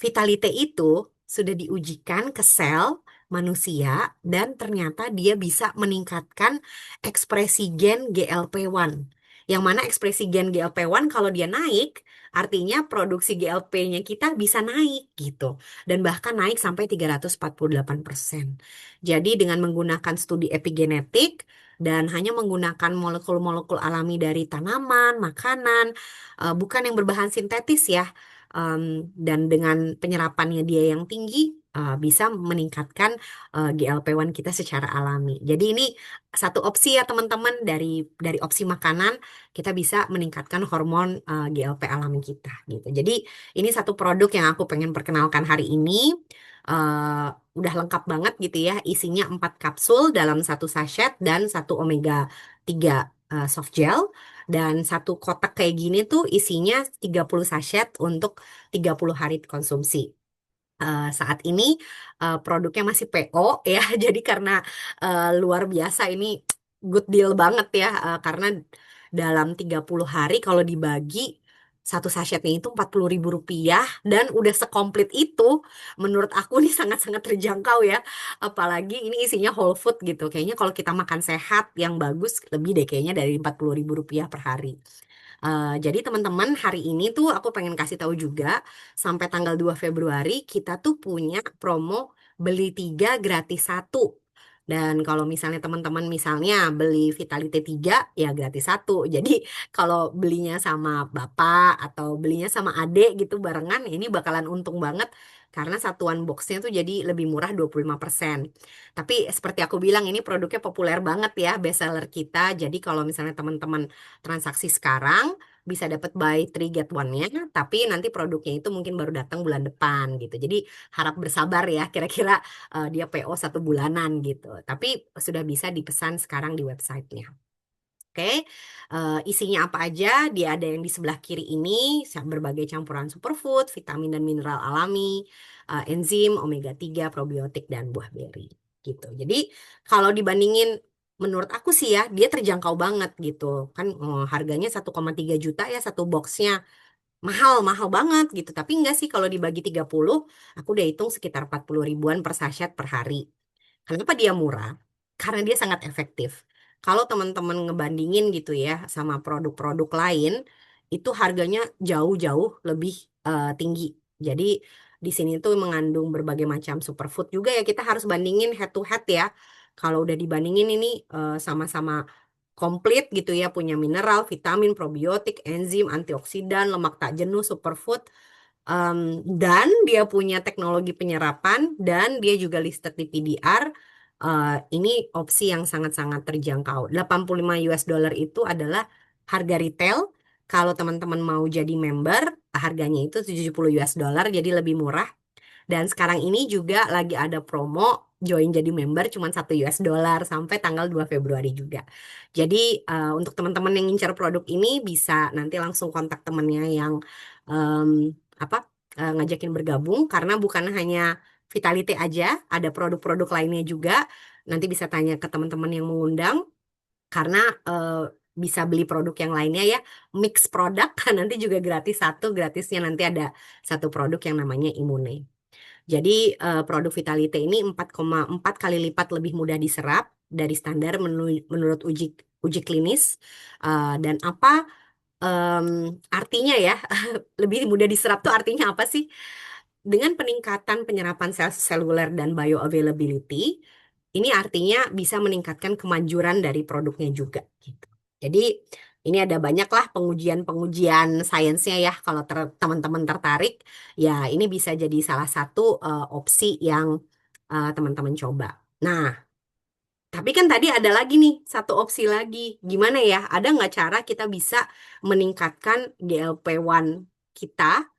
[SPEAKER 1] Vitalite itu sudah diujikan ke sel manusia dan ternyata dia bisa meningkatkan ekspresi gen GLP-1. Yang mana ekspresi gen GLP-1 kalau dia naik, artinya produksi GLP-nya kita bisa naik gitu. Dan bahkan naik sampai 348%. Jadi dengan menggunakan studi epigenetik dan hanya menggunakan molekul-molekul alami dari tanaman, makanan, bukan yang berbahan sintetis ya, dan dengan penyerapannya dia yang tinggi bisa meningkatkan GLP-1 kita secara alami. Jadi ini satu opsi ya teman-teman dari opsi makanan kita bisa meningkatkan hormon GLP alami kita gitu. Jadi ini satu produk yang aku pengen perkenalkan hari ini. Udah lengkap banget gitu ya. Isinya 4 kapsul dalam satu sachet dan satu omega 3 soft gel. Dan satu kotak kayak gini tuh isinya 30 sachet untuk 30 hari konsumsi. Saat ini produknya masih PO ya, jadi karena luar biasa ini good deal banget ya, karena dalam 30 hari kalau dibagi satu sachetnya itu Rp40.000 dan udah sekomplit itu menurut aku nih sangat-sangat terjangkau ya, apalagi ini isinya whole food gitu, kayaknya kalau kita makan sehat yang bagus lebih deh kayaknya dari Rp40.000 per hari. Jadi teman-teman hari ini tuh aku pengen kasih tahu juga sampai tanggal 2 Februari kita tuh punya promo beli 3 gratis satu. Dan kalau misalnya teman-teman misalnya beli Vitality 3 ya gratis satu. Jadi kalau belinya sama bapak atau belinya sama adik gitu barengan ini bakalan untung banget karena satuan boxnya tuh jadi lebih murah 25%. Tapi seperti aku bilang ini produknya populer banget ya best seller kita. Jadi kalau misalnya teman-teman transaksi sekarang bisa dapat buy three get one-nya, tapi nanti produknya itu mungkin baru datang bulan depan gitu. Jadi harap bersabar ya, kira-kira dia PO 1 bulanan gitu. Tapi sudah bisa dipesan sekarang di websitenya. Oke, isinya apa aja? Dia ada yang di sebelah kiri ini, berbagai campuran superfood, vitamin dan mineral alami, enzim, omega 3, probiotik, dan buah beri. Gitu. Jadi kalau dibandingin, menurut aku sih ya, dia terjangkau banget gitu. Kan harganya 1,3 juta ya satu boxnya. Mahal banget gitu. Tapi enggak sih kalau dibagi 30, aku udah hitung sekitar 40 ribuan per sachet per hari. Kenapa dia murah? Karena dia sangat efektif. Kalau teman-teman ngebandingin gitu ya sama produk-produk lain, itu harganya jauh-jauh lebih tinggi. Jadi Di sini tuh mengandung berbagai macam superfood juga ya. Kita harus bandingin head to head ya. Kalau udah dibandingin ini sama-sama komplit gitu ya, punya mineral, vitamin, probiotik, enzim, antioksidan, lemak tak jenuh, superfood. Dan dia punya teknologi penyerapan dan dia juga listed di PDR. Ini opsi yang sangat-sangat terjangkau. 85 US dollar itu adalah harga retail. Kalau teman-teman mau jadi member, harganya itu 70 US dollar, jadi lebih murah. Dan sekarang ini juga lagi ada promo join jadi member cuma 1 US dollar sampai tanggal 2 Februari juga. Jadi untuk teman-teman yang ngincar produk ini bisa nanti langsung kontak temennya yang em, apa ngajakin bergabung karena bukan hanya Vitality aja, ada produk-produk lainnya juga. Nanti bisa tanya ke teman-teman yang mengundang karena bisa beli produk yang lainnya ya, mix produk nanti juga gratis satu, gratisnya nanti ada satu produk yang namanya Immune. Jadi produk Vitality ini 4,4 kali lipat lebih mudah diserap dari standar menurut uji uji klinis. Dan apa em, artinya ya lebih mudah diserap tuh artinya apa sih? Dengan peningkatan penyerapan sel seluler dan bioavailability, ini artinya bisa meningkatkan kemanjuran dari produknya juga gitu. Jadi ini ada banyaklah pengujian-pengujian sainsnya ya. Kalau teman-teman tertarik, ya ini bisa jadi salah satu opsi yang teman-teman coba. Nah, tapi kan tadi ada lagi nih satu opsi lagi. Gimana ya? Ada nggak cara kita bisa meningkatkan GLP-1 kita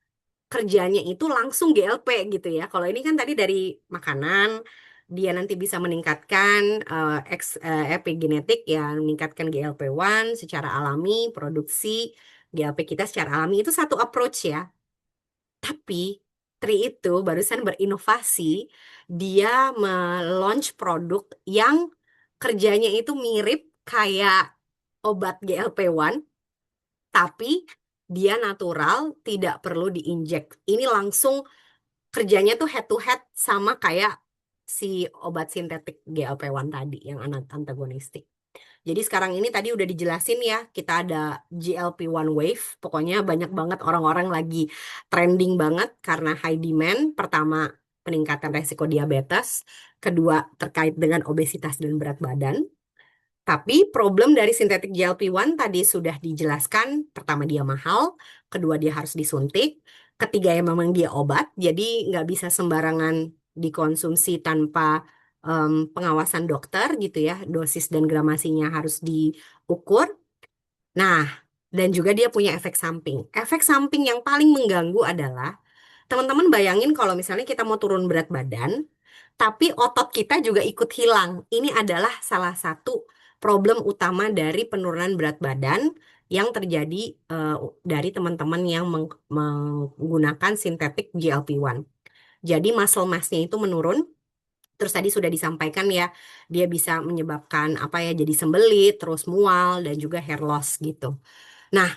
[SPEAKER 1] kerjanya itu langsung GLP gitu ya. Kalau ini kan tadi dari makanan, dia nanti bisa meningkatkan epigenetik ya, meningkatkan GLP-1 secara alami, produksi GLP kita secara alami itu satu approach ya. Tapi Tri itu barusan berinovasi, dia me-launch produk yang kerjanya itu mirip kayak obat GLP-1 tapi dia natural, tidak perlu diinjek. Ini langsung kerjanya tuh head to head sama kayak si obat sintetik GLP-1 tadi yang antagonistik. Jadi sekarang ini tadi udah dijelasin ya, kita ada GLP-1 wave. Pokoknya banyak banget orang-orang lagi trending banget karena high demand. Pertama, peningkatan resiko diabetes. Kedua, terkait dengan obesitas dan berat badan. Tapi problem dari sintetik GLP-1 tadi sudah dijelaskan. Pertama dia mahal, kedua dia harus disuntik, ketiga ya memang dia obat, jadi nggak bisa sembarangan dikonsumsi tanpa pengawasan dokter gitu ya. Dosis dan gramasinya harus diukur. Nah, dan juga dia punya efek samping. Efek samping yang paling mengganggu adalah teman-teman bayangin kalau misalnya kita mau turun berat badan, tapi otot kita juga ikut hilang. Ini adalah salah satu problem utama dari penurunan berat badan yang terjadi dari teman-teman yang menggunakan sintetik GLP-1. Jadi muscle mass-nya itu menurun. Terus tadi sudah disampaikan ya, dia bisa menyebabkan apa ya, jadi sembelit, terus mual, dan juga hair loss gitu. Nah,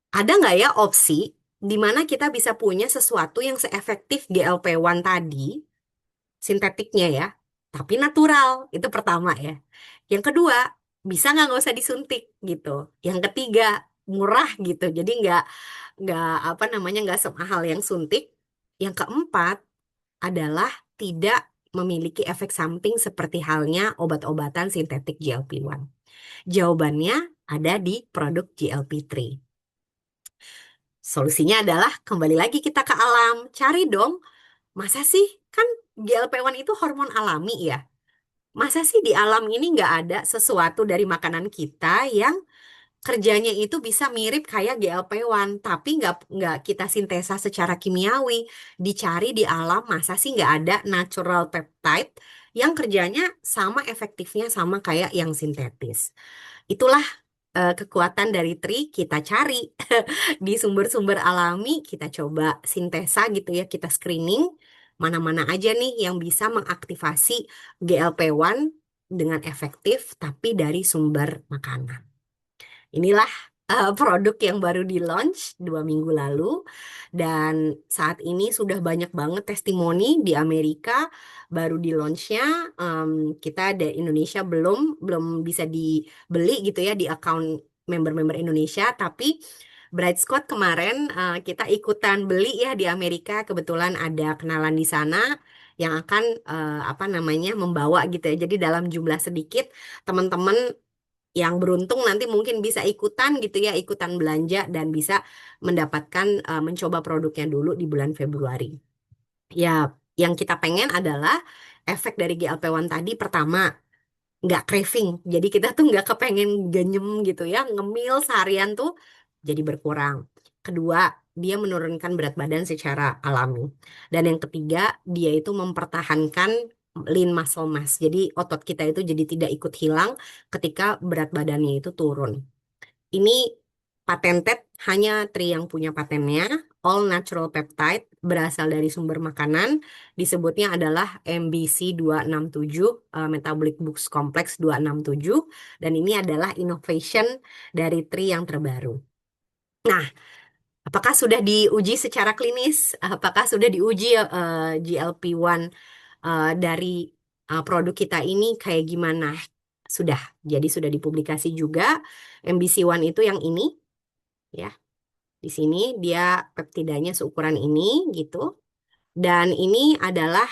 [SPEAKER 1] ada nggak ya opsi di mana kita bisa punya sesuatu yang seefektif GLP-1 tadi, sintetiknya ya, tapi natural. Itu pertama ya. Yang kedua, bisa nggak usah disuntik gitu. Yang ketiga, murah gitu. Jadi nggak apa namanya nggak semahal yang suntik. Yang keempat adalah tidak memiliki efek samping seperti halnya obat-obatan sintetik GLP-1. Jawabannya ada di produk GLP-3. Solusinya adalah kembali lagi kita ke alam. Cari dong, masa sih kan GLP-1 itu hormon alami ya? Masa sih di alam ini nggak ada sesuatu dari makanan kita yang kerjanya itu bisa mirip kayak GLP-1, tapi nggak kita sintesa secara kimiawi. Dicari di alam, masa sih nggak ada natural peptide yang kerjanya sama efektifnya sama kayak yang sintetis. Itulah kekuatan dari TRI, kita cari di sumber-sumber alami, kita coba sintesa gitu ya, kita screening mana-mana aja nih yang bisa mengaktifasi GLP-1 dengan efektif tapi dari sumber makanan. Inilah produk yang baru di launch 2 minggu lalu dan saat ini sudah banyak banget testimoni di Amerika baru di launchnya. Kita di Indonesia belum bisa dibeli gitu ya di account member-member Indonesia, tapi Bright Scott kemarin kita ikutan beli ya di Amerika. Kebetulan ada kenalan di sana yang akan apa namanya membawa gitu ya. Jadi dalam jumlah sedikit teman-teman yang beruntung nanti mungkin bisa ikutan gitu ya, ikutan belanja dan bisa mendapatkan mencoba produknya dulu di bulan Februari. Ya, yang kita pengen adalah efek dari GLP-1 tadi pertama nggak craving. Jadi kita tuh nggak kepengen genyem gitu ya, ngemil seharian tuh jadi berkurang. Kedua, dia menurunkan berat badan secara alami. Dan yang ketiga, dia itu mempertahankan lean muscle mass. Jadi otot kita itu jadi tidak ikut hilang ketika berat badannya itu turun. Ini patented, hanya Tri yang punya patennya. All natural peptide berasal dari sumber makanan. Disebutnya adalah MBC 267, Metabolic Boost Complex 267. Dan ini adalah innovation dari Tri yang terbaru. Nah, apakah sudah diuji secara klinis? Apakah sudah diuji GLP-1 dari produk kita ini kayak gimana? Sudah. Jadi sudah dipublikasi juga. MBC-1 itu yang ini ya. Di sini dia peptidanya seukuran ini gitu. Dan ini adalah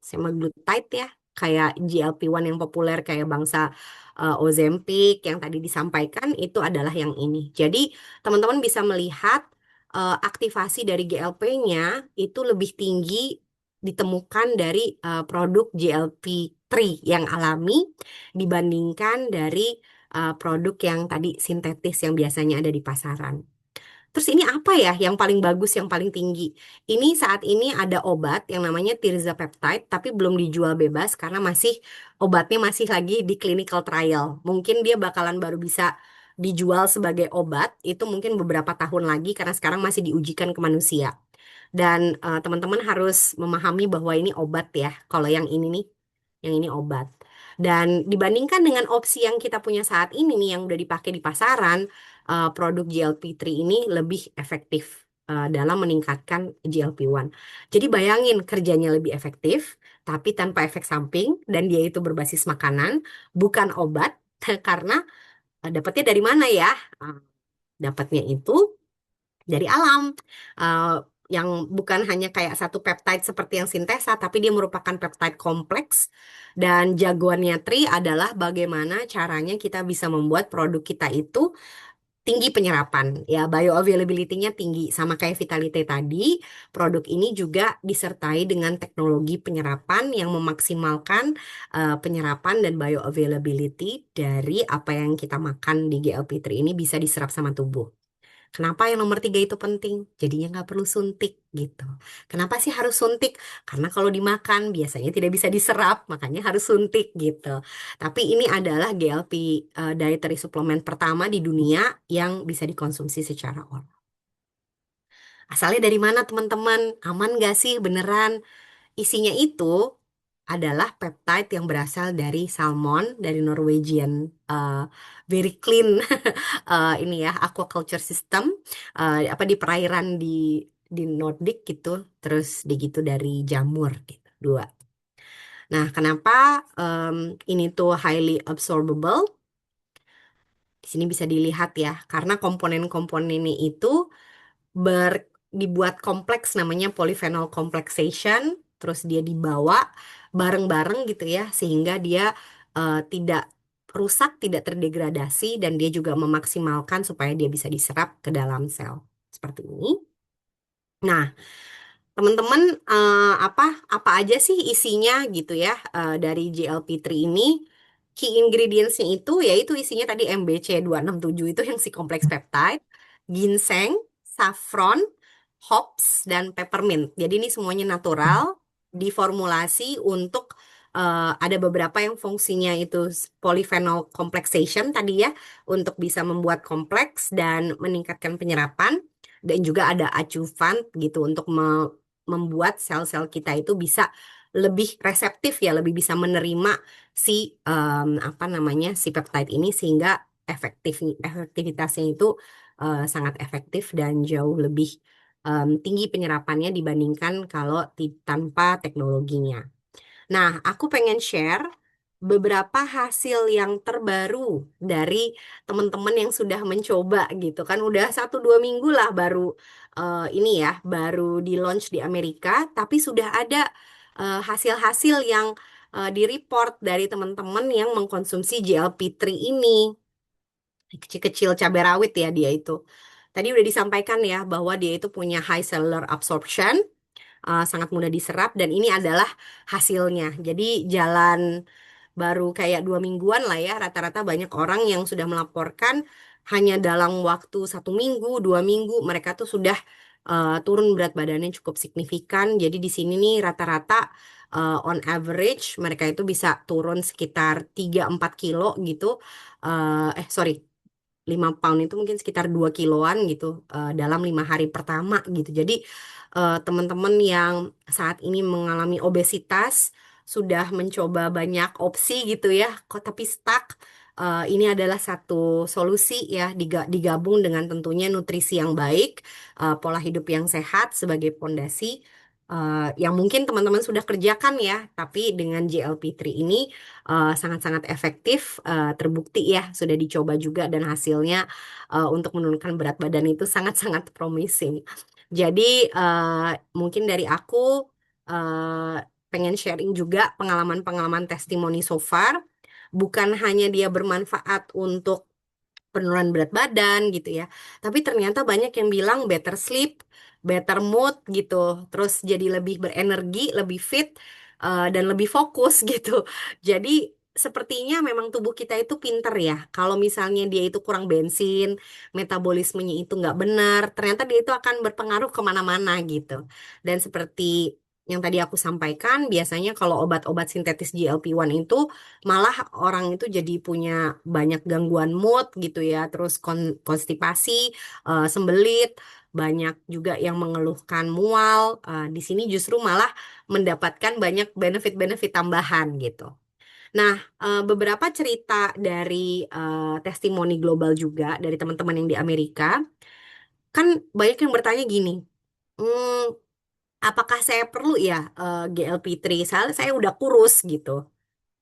[SPEAKER 1] semaglutide ya, kayak GLP-1 yang populer kayak bangsa Ozempic yang tadi disampaikan itu adalah yang ini. Jadi teman-teman bisa melihat aktivasi dari GLP-nya itu lebih tinggi ditemukan dari produk GLP-3 yang alami dibandingkan dari produk yang tadi sintetis yang biasanya ada di pasaran. Terus ini apa ya yang paling bagus, yang paling tinggi? Ini saat ini ada obat yang namanya tirzepatide, tapi belum dijual bebas karena obatnya masih lagi di clinical trial. Mungkin dia bakalan baru bisa dijual sebagai obat, itu mungkin beberapa tahun lagi karena sekarang masih diujikan ke manusia. Dan teman-teman harus memahami bahwa ini obat ya. Kalau yang ini obat. Dan dibandingkan dengan opsi yang kita punya saat ini nih yang udah dipakai di pasaran, produk GLP-3 ini lebih efektif dalam meningkatkan GLP-1. Jadi bayangin kerjanya lebih efektif, tapi tanpa efek samping dan dia itu berbasis makanan, bukan obat, karena dapatnya dari mana ya? Eh, Dapatnya itu dari alam. Eh, yang bukan hanya kayak satu peptide seperti yang sintesa, tapi dia merupakan peptide kompleks. Dan jagoannya Tri adalah bagaimana caranya kita bisa membuat produk kita itu tinggi penyerapan. Ya, bioavailability-nya tinggi. Sama kayak Vitalite tadi, produk ini juga disertai dengan teknologi penyerapan yang memaksimalkan penyerapan dan bioavailability dari apa yang kita makan di GLP-3 ini bisa diserap sama tubuh. Kenapa yang nomor tiga itu penting? Jadinya nggak perlu suntik gitu. Kenapa sih harus suntik? Karena kalau dimakan biasanya tidak bisa diserap, makanya harus suntik gitu. Tapi ini adalah GLP dietary supplement pertama di dunia yang bisa dikonsumsi secara oral. Asalnya dari mana teman-teman? Aman nggak sih beneran? Isinya itu adalah peptide yang berasal dari salmon, dari Norwegian very clean ini ya aquaculture system, apa di perairan di Nordic gitu, terus di gitu dari jamur gitu dua. Nah, kenapa ini tuh highly absorbable? Di sini bisa dilihat ya, karena komponen-komponennya itu dibuat kompleks namanya polyphenol complexation, terus dia dibawa bareng-bareng gitu ya, sehingga dia tidak rusak, tidak terdegradasi, dan dia juga memaksimalkan supaya dia bisa diserap ke dalam sel. Seperti ini. Nah, teman-teman, apa apa aja sih isinya gitu ya dari GLP-3 ini? Key ingredients-nya itu yaitu isinya tadi MBC 267 itu yang si kompleks peptide, ginseng, saffron, hops dan peppermint. Jadi ini semuanya natural, diformulasi untuk ada beberapa yang fungsinya itu polyphenol complexation tadi ya untuk bisa membuat kompleks dan meningkatkan penyerapan dan juga ada acuvan gitu untuk membuat sel-sel kita itu bisa lebih reseptif ya, lebih bisa menerima si apa namanya si peptide ini sehingga efektivitasnya itu sangat efektif dan jauh lebih tinggi penyerapannya dibandingkan kalau tanpa teknologinya. Nah, aku pengen share beberapa hasil yang terbaru dari teman-teman yang sudah mencoba gitu kan udah 1 2 minggu lah baru ini ya baru di launch di Amerika tapi sudah ada hasil-hasil yang di-report dari teman-teman yang mengkonsumsi GLP-3 ini kecil-kecil cabai rawit ya dia itu. Tadi udah disampaikan ya bahwa dia itu punya high cellular absorption, sangat mudah diserap dan ini adalah hasilnya. Jadi jalan baru kayak 2 mingguan lah ya, rata-rata banyak orang yang sudah melaporkan hanya dalam waktu 1 minggu, 2 minggu mereka tuh sudah turun berat badannya cukup signifikan. Jadi di sini nih rata-rata on average mereka itu bisa turun sekitar 3 4 kilo gitu. Sorry, 5 pound itu mungkin sekitar 2 kiloan gitu dalam 5 hari pertama gitu. Jadi teman-teman yang saat ini mengalami obesitas sudah mencoba banyak opsi gitu ya, kok tapi stuck. Ini adalah satu solusi ya digabung dengan tentunya nutrisi yang baik, pola hidup yang sehat sebagai pondasi. Yang mungkin teman-teman sudah kerjakan ya, tapi dengan GLP-3 ini sangat-sangat efektif, terbukti ya, sudah dicoba juga dan hasilnya untuk menurunkan berat badan itu sangat-sangat promising. Jadi mungkin dari aku pengen sharing juga pengalaman-pengalaman testimoni so far. Bukan hanya dia bermanfaat untuk penurunan berat badan gitu ya. Tapi ternyata banyak yang bilang better sleep, better mood gitu. Terus jadi lebih berenergi, lebih fit, dan lebih fokus gitu. Jadi sepertinya memang tubuh kita itu pinter ya. Kalau misalnya dia itu kurang bensin, metabolismenya itu nggak benar, ternyata dia itu akan berpengaruh kemana-mana gitu. Dan seperti yang tadi aku sampaikan, biasanya kalau obat-obat sintetis GLP-1 itu malah orang itu jadi punya banyak gangguan mood gitu ya, terus konstipasi, sembelit, banyak juga yang mengeluhkan mual. Di sini justru malah mendapatkan banyak benefit-benefit tambahan gitu. Nah, beberapa cerita dari testimoni global juga dari teman-teman yang di Amerika, kan banyak yang bertanya gini, "Hmm, apakah saya perlu ya GLP-3? Saya udah kurus gitu."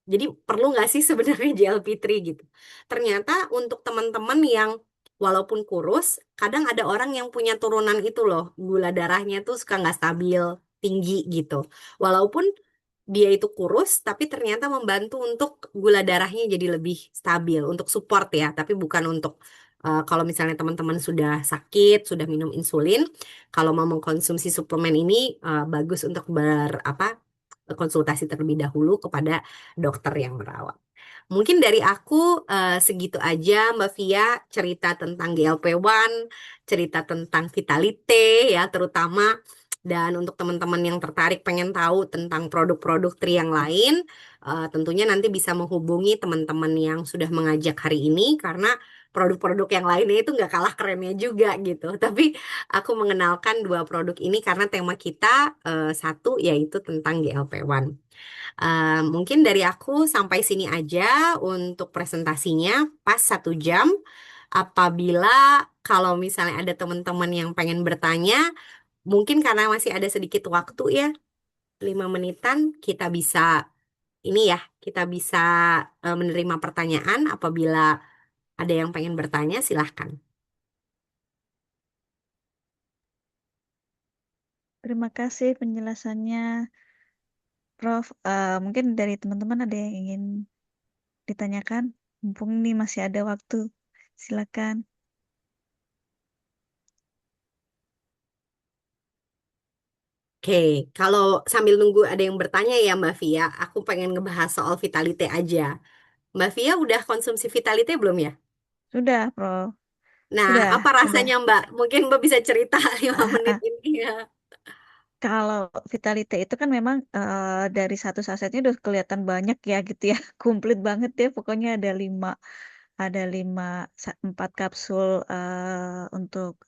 [SPEAKER 1] Jadi perlu nggak sih sebenarnya GLP-3 gitu? Ternyata untuk teman-teman yang walaupun kurus, kadang ada orang yang punya turunan itu loh, gula darahnya tuh suka nggak stabil, tinggi gitu. Walaupun dia itu kurus, tapi ternyata membantu untuk gula darahnya jadi lebih stabil, untuk support ya, tapi bukan untuk kalau misalnya teman-teman sudah sakit, sudah minum insulin, kalau mau mengkonsumsi suplemen ini bagus untuk konsultasi terlebih dahulu kepada dokter yang merawat. Mungkin dari aku segitu aja Mbak Via cerita tentang GLP-1, cerita tentang Vitalite ya terutama. Dan untuk teman-teman yang tertarik pengen tahu tentang produk-produk Tri yang lain, tentunya nanti bisa menghubungi teman-teman yang sudah mengajak hari ini karena produk-produk yang lainnya itu nggak kalah kerennya juga gitu. Tapi aku mengenalkan dua produk ini karena tema kita satu yaitu tentang GLP-1. Mungkin dari aku sampai sini aja untuk presentasinya pas 1 jam. Apabila kalau misalnya ada teman-teman yang pengen bertanya, mungkin karena masih ada sedikit waktu ya, 5 menitan, kita bisa menerima pertanyaan. Apabila ada yang pengen bertanya, silahkan.
[SPEAKER 2] Terima kasih penjelasannya, Prof. Mungkin dari teman-teman ada yang ingin ditanyakan? Mumpung ini masih ada waktu. Silakan.
[SPEAKER 1] Oke, kalau sambil nunggu ada yang bertanya ya Mbak Via, aku pengen ngebahas soal Vitalite aja. Mbak Via udah konsumsi Vitalite belum ya?
[SPEAKER 2] Sudah, Prof.
[SPEAKER 1] Nah, apa
[SPEAKER 2] Sudah.
[SPEAKER 1] rasanya Mbak? Mungkin Mbak bisa cerita 5 menit ini ya.
[SPEAKER 2] Kalau Vitality itu kan memang dari satu sasetnya udah kelihatan banyak ya gitu ya. Komplit banget ya. Pokoknya ada 4 kapsul untuk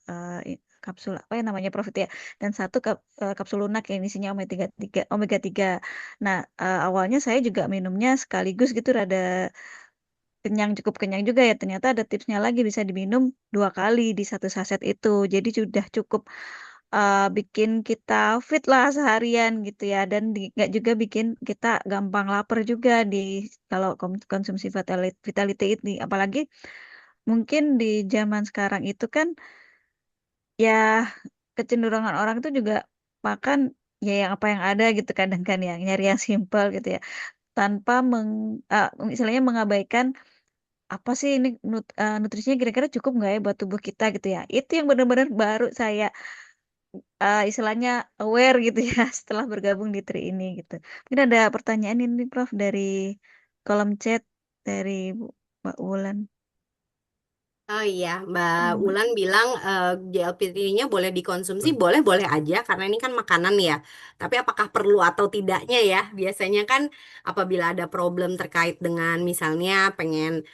[SPEAKER 2] kapsul apa ya namanya Profit ya, dan satu kapsul lunak yang isinya omega 3. Nah, awalnya saya juga minumnya sekaligus gitu, rada cukup kenyang juga ya. Ternyata ada tipsnya lagi, bisa diminum 2 kali di satu saset itu. Jadi sudah cukup bikin kita fit lah seharian gitu ya, dan nggak juga bikin kita gampang lapar juga di kalau konsumsi vitality ini, apalagi mungkin di zaman sekarang itu kan ya kecenderungan orang itu juga makan ya yang apa yang ada gitu kadang kan ya, nyari yang simpel gitu ya, tanpa misalnya mengabaikan apa sih ini nutrisinya kira-kira cukup nggak ya buat tubuh kita gitu ya. Itu yang benar-benar baru saya istilahnya aware gitu ya setelah bergabung di Tri ini gitu. Mungkin ada pertanyaan ini Prof dari kolom chat dari Mbak Wulan.
[SPEAKER 1] Oh iya, Mbak
[SPEAKER 2] Hmm.
[SPEAKER 1] Ulan bilang GLP-3-nya boleh dikonsumsi, boleh-boleh aja karena ini kan makanan ya. Tapi apakah perlu atau tidaknya ya? Biasanya kan apabila ada problem terkait dengan misalnya pengen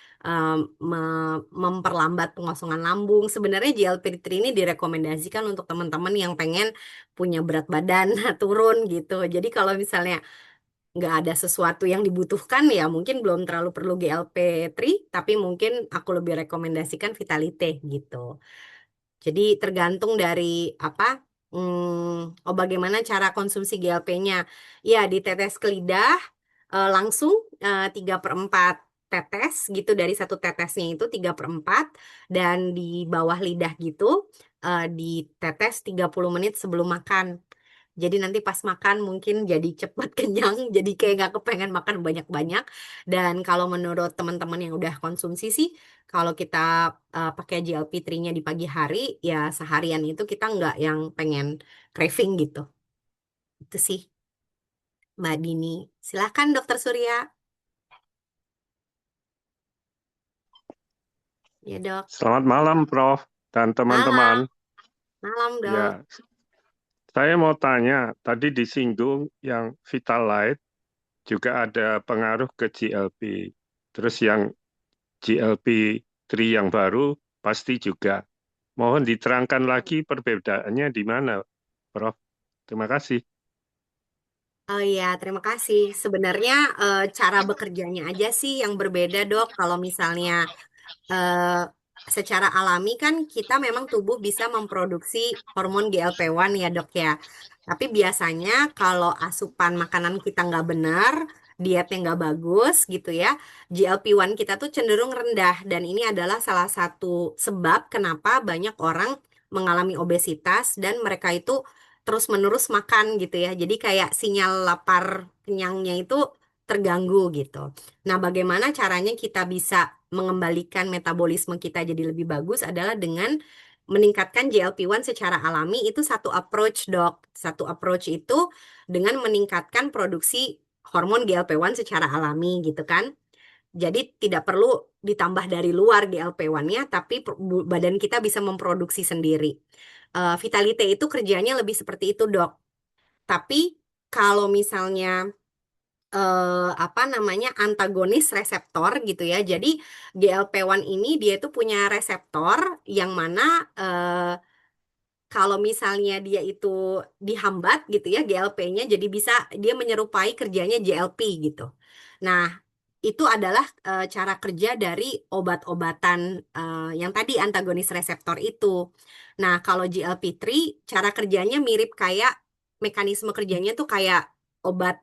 [SPEAKER 1] memperlambat pengosongan lambung, sebenarnya GLP-3 ini direkomendasikan untuk teman-teman yang pengen punya berat badan turun gitu. Jadi kalau misalnya nggak ada sesuatu yang dibutuhkan ya mungkin belum terlalu perlu GLP-3 tapi mungkin aku lebih rekomendasikan Vitalite gitu. Jadi tergantung dari apa oh bagaimana cara konsumsi GLP-nya. Ya ditetes ke lidah langsung 3/4 tetes gitu dari satu tetesnya itu 3/4 dan di bawah lidah gitu ditetes 30 menit sebelum makan. Jadi nanti pas makan mungkin jadi cepat kenyang, jadi kayak nggak kepengen makan banyak-banyak. Dan kalau menurut teman-teman yang udah konsumsi sih, kalau kita pakai GLP-3-nya di pagi hari, ya seharian itu kita nggak yang pengen craving gitu. Itu sih, Mbak Dini. Silahkan Dokter Surya. Ya dok.
[SPEAKER 3] Selamat malam, Prof. dan
[SPEAKER 1] Malam,
[SPEAKER 3] teman-teman.
[SPEAKER 1] malam dok.
[SPEAKER 3] Ya, saya mau tanya, tadi disinggung yang Vitalite juga ada pengaruh ke GLP. Terus yang GLP-3 yang baru pasti juga. Mohon diterangkan lagi perbedaannya di mana, Prof. Terima kasih.
[SPEAKER 1] Oh iya, terima kasih. Sebenarnya cara bekerjanya aja sih yang berbeda dok. Kalau misalnya eh, secara alami kan kita memang tubuh bisa memproduksi hormon GLP-1 ya dok ya. Tapi biasanya kalau asupan makanan kita nggak benar, dietnya nggak bagus gitu ya, GLP-1 kita tuh cenderung rendah. Dan ini adalah salah satu sebab kenapa banyak orang mengalami obesitas dan mereka itu terus-menerus makan gitu ya. Jadi kayak sinyal lapar kenyangnya itu terganggu gitu. Nah, bagaimana caranya kita bisa mengembalikan metabolisme kita jadi lebih bagus adalah dengan meningkatkan GLP-1 secara alami itu satu approach, Dok. Satu approach itu dengan meningkatkan produksi hormon GLP-1 secara alami gitu kan. Jadi tidak perlu ditambah dari luar GLP-1-nya, tapi badan kita bisa memproduksi sendiri. Vitalite itu kerjanya lebih seperti itu, Dok. Tapi kalau misalnya apa namanya antagonis reseptor gitu ya. Jadi GLP-1 ini dia itu punya reseptor yang mana kalau misalnya dia itu dihambat gitu ya GLP-nya jadi bisa dia menyerupai kerjanya GLP gitu. Nah, itu adalah cara kerja dari obat-obatan yang tadi antagonis reseptor itu. Nah, kalau GLP-3 cara kerjanya mirip kayak mekanisme kerjanya tuh kayak obat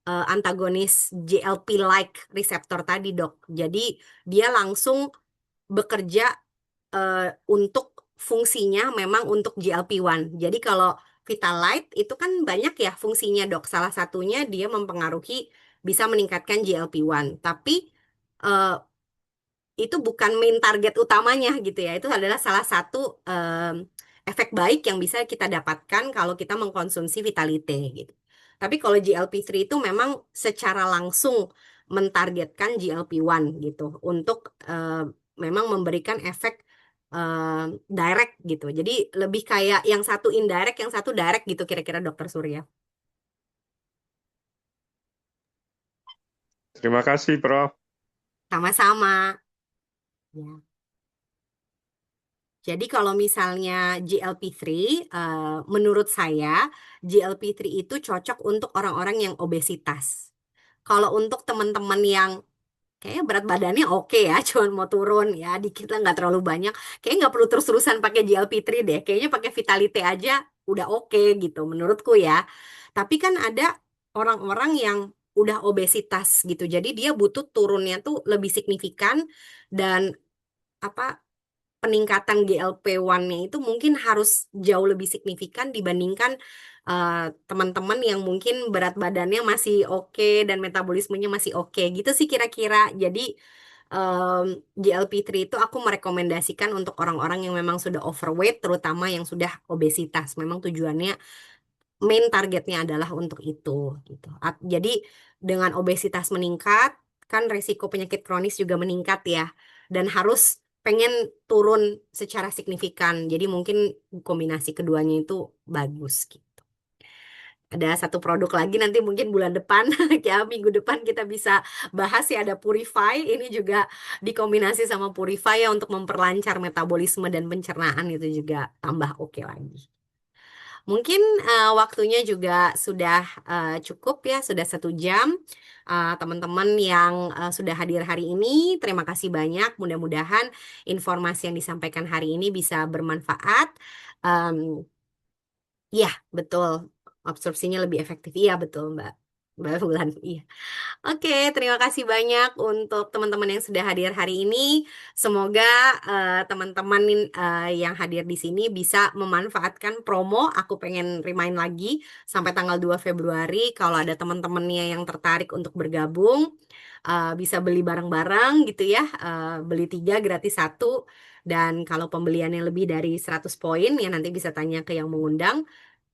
[SPEAKER 1] antagonis GLP-like reseptor tadi, Dok. Jadi dia langsung bekerja untuk fungsinya memang untuk GLP-1. Jadi kalau Vitalite itu kan banyak ya fungsinya dok. Salah satunya dia mempengaruhi bisa meningkatkan GLP-1. Tapi eh, itu bukan main target utamanya gitu ya. Itu adalah salah satu efek baik yang bisa kita dapatkan kalau kita mengkonsumsi Vitalite gitu. Tapi kalau GLP-3 itu memang secara langsung mentargetkan GLP-1 gitu untuk memang memberikan efek direct gitu. Jadi lebih kayak yang satu indirect, yang satu direct gitu kira-kira Dokter Surya.
[SPEAKER 3] Terima kasih, Prof.
[SPEAKER 1] Sama-sama. Ya. Jadi kalau misalnya GLP-3, menurut saya GLP-3 itu cocok untuk orang-orang yang obesitas. Kalau untuk teman-teman yang kayaknya berat badannya oke ya, cuman mau turun ya, dikit lah nggak terlalu banyak. Kayaknya nggak perlu terus-terusan pakai GLP-3 deh. Kayaknya pakai Vitalite aja udah oke gitu menurutku ya. Tapi kan ada orang-orang yang udah obesitas gitu. Jadi dia butuh turunnya tuh lebih signifikan dan apa peningkatan GLP-1-nya itu mungkin harus jauh lebih signifikan dibandingkan eh, teman-teman yang mungkin berat badannya masih oke dan metabolismenya masih oke gitu sih kira-kira. Jadi GLP-3 itu aku merekomendasikan untuk orang-orang yang memang sudah overweight, terutama yang sudah obesitas. Memang tujuannya main targetnya adalah untuk itu gitu. Jadi dengan obesitas meningkat, kan resiko penyakit kronis juga meningkat ya, dan harus pengen turun secara signifikan. Jadi mungkin kombinasi keduanya itu bagus gitu. Ada satu produk lagi nanti mungkin bulan depan, ya minggu depan kita bisa bahas ya ada Purify. Ini juga dikombinasi sama Purify ya untuk memperlancar metabolisme dan pencernaan itu juga tambah oke lagi. Mungkin waktunya juga sudah cukup ya, sudah 1 jam. Teman-teman yang sudah hadir hari ini, terima kasih banyak. Mudah-mudahan informasi yang disampaikan hari ini bisa bermanfaat. Em, Iya, betul. Absorpsinya lebih efektif. Iya, betul, Mbak. Mbak Bulan. Iya. Oke, terima kasih banyak untuk teman-teman yang sudah hadir hari ini. Semoga teman-teman yang hadir di sini bisa memanfaatkan promo. Aku pengen remind lagi sampai tanggal 2 Februari kalau ada teman-temannya yang tertarik untuk bergabung, bisa beli bareng-bareng gitu ya. Beli 3 gratis 1. Dan kalau pembeliannya lebih dari 100 poin ya nanti bisa tanya ke yang mengundang,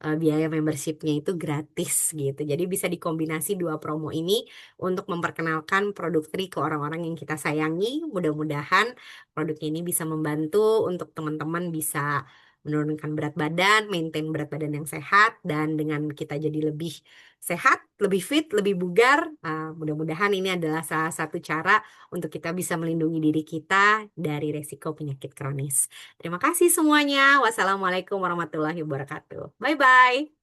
[SPEAKER 1] biaya membershipnya itu gratis gitu. Jadi bisa dikombinasi 2 promo ini untuk memperkenalkan produk Tri ke orang-orang yang kita sayangi. Mudah-mudahan produk ini bisa membantu untuk teman-teman bisa menurunkan berat badan, maintain berat badan yang sehat, dan dengan kita jadi lebih sehat, lebih fit, lebih bugar. Mudah-mudahan ini adalah salah satu cara untuk kita bisa melindungi diri kita dari resiko penyakit kronis. Terima kasih semuanya. Wassalamualaikum warahmatullahi wabarakatuh. Bye-bye.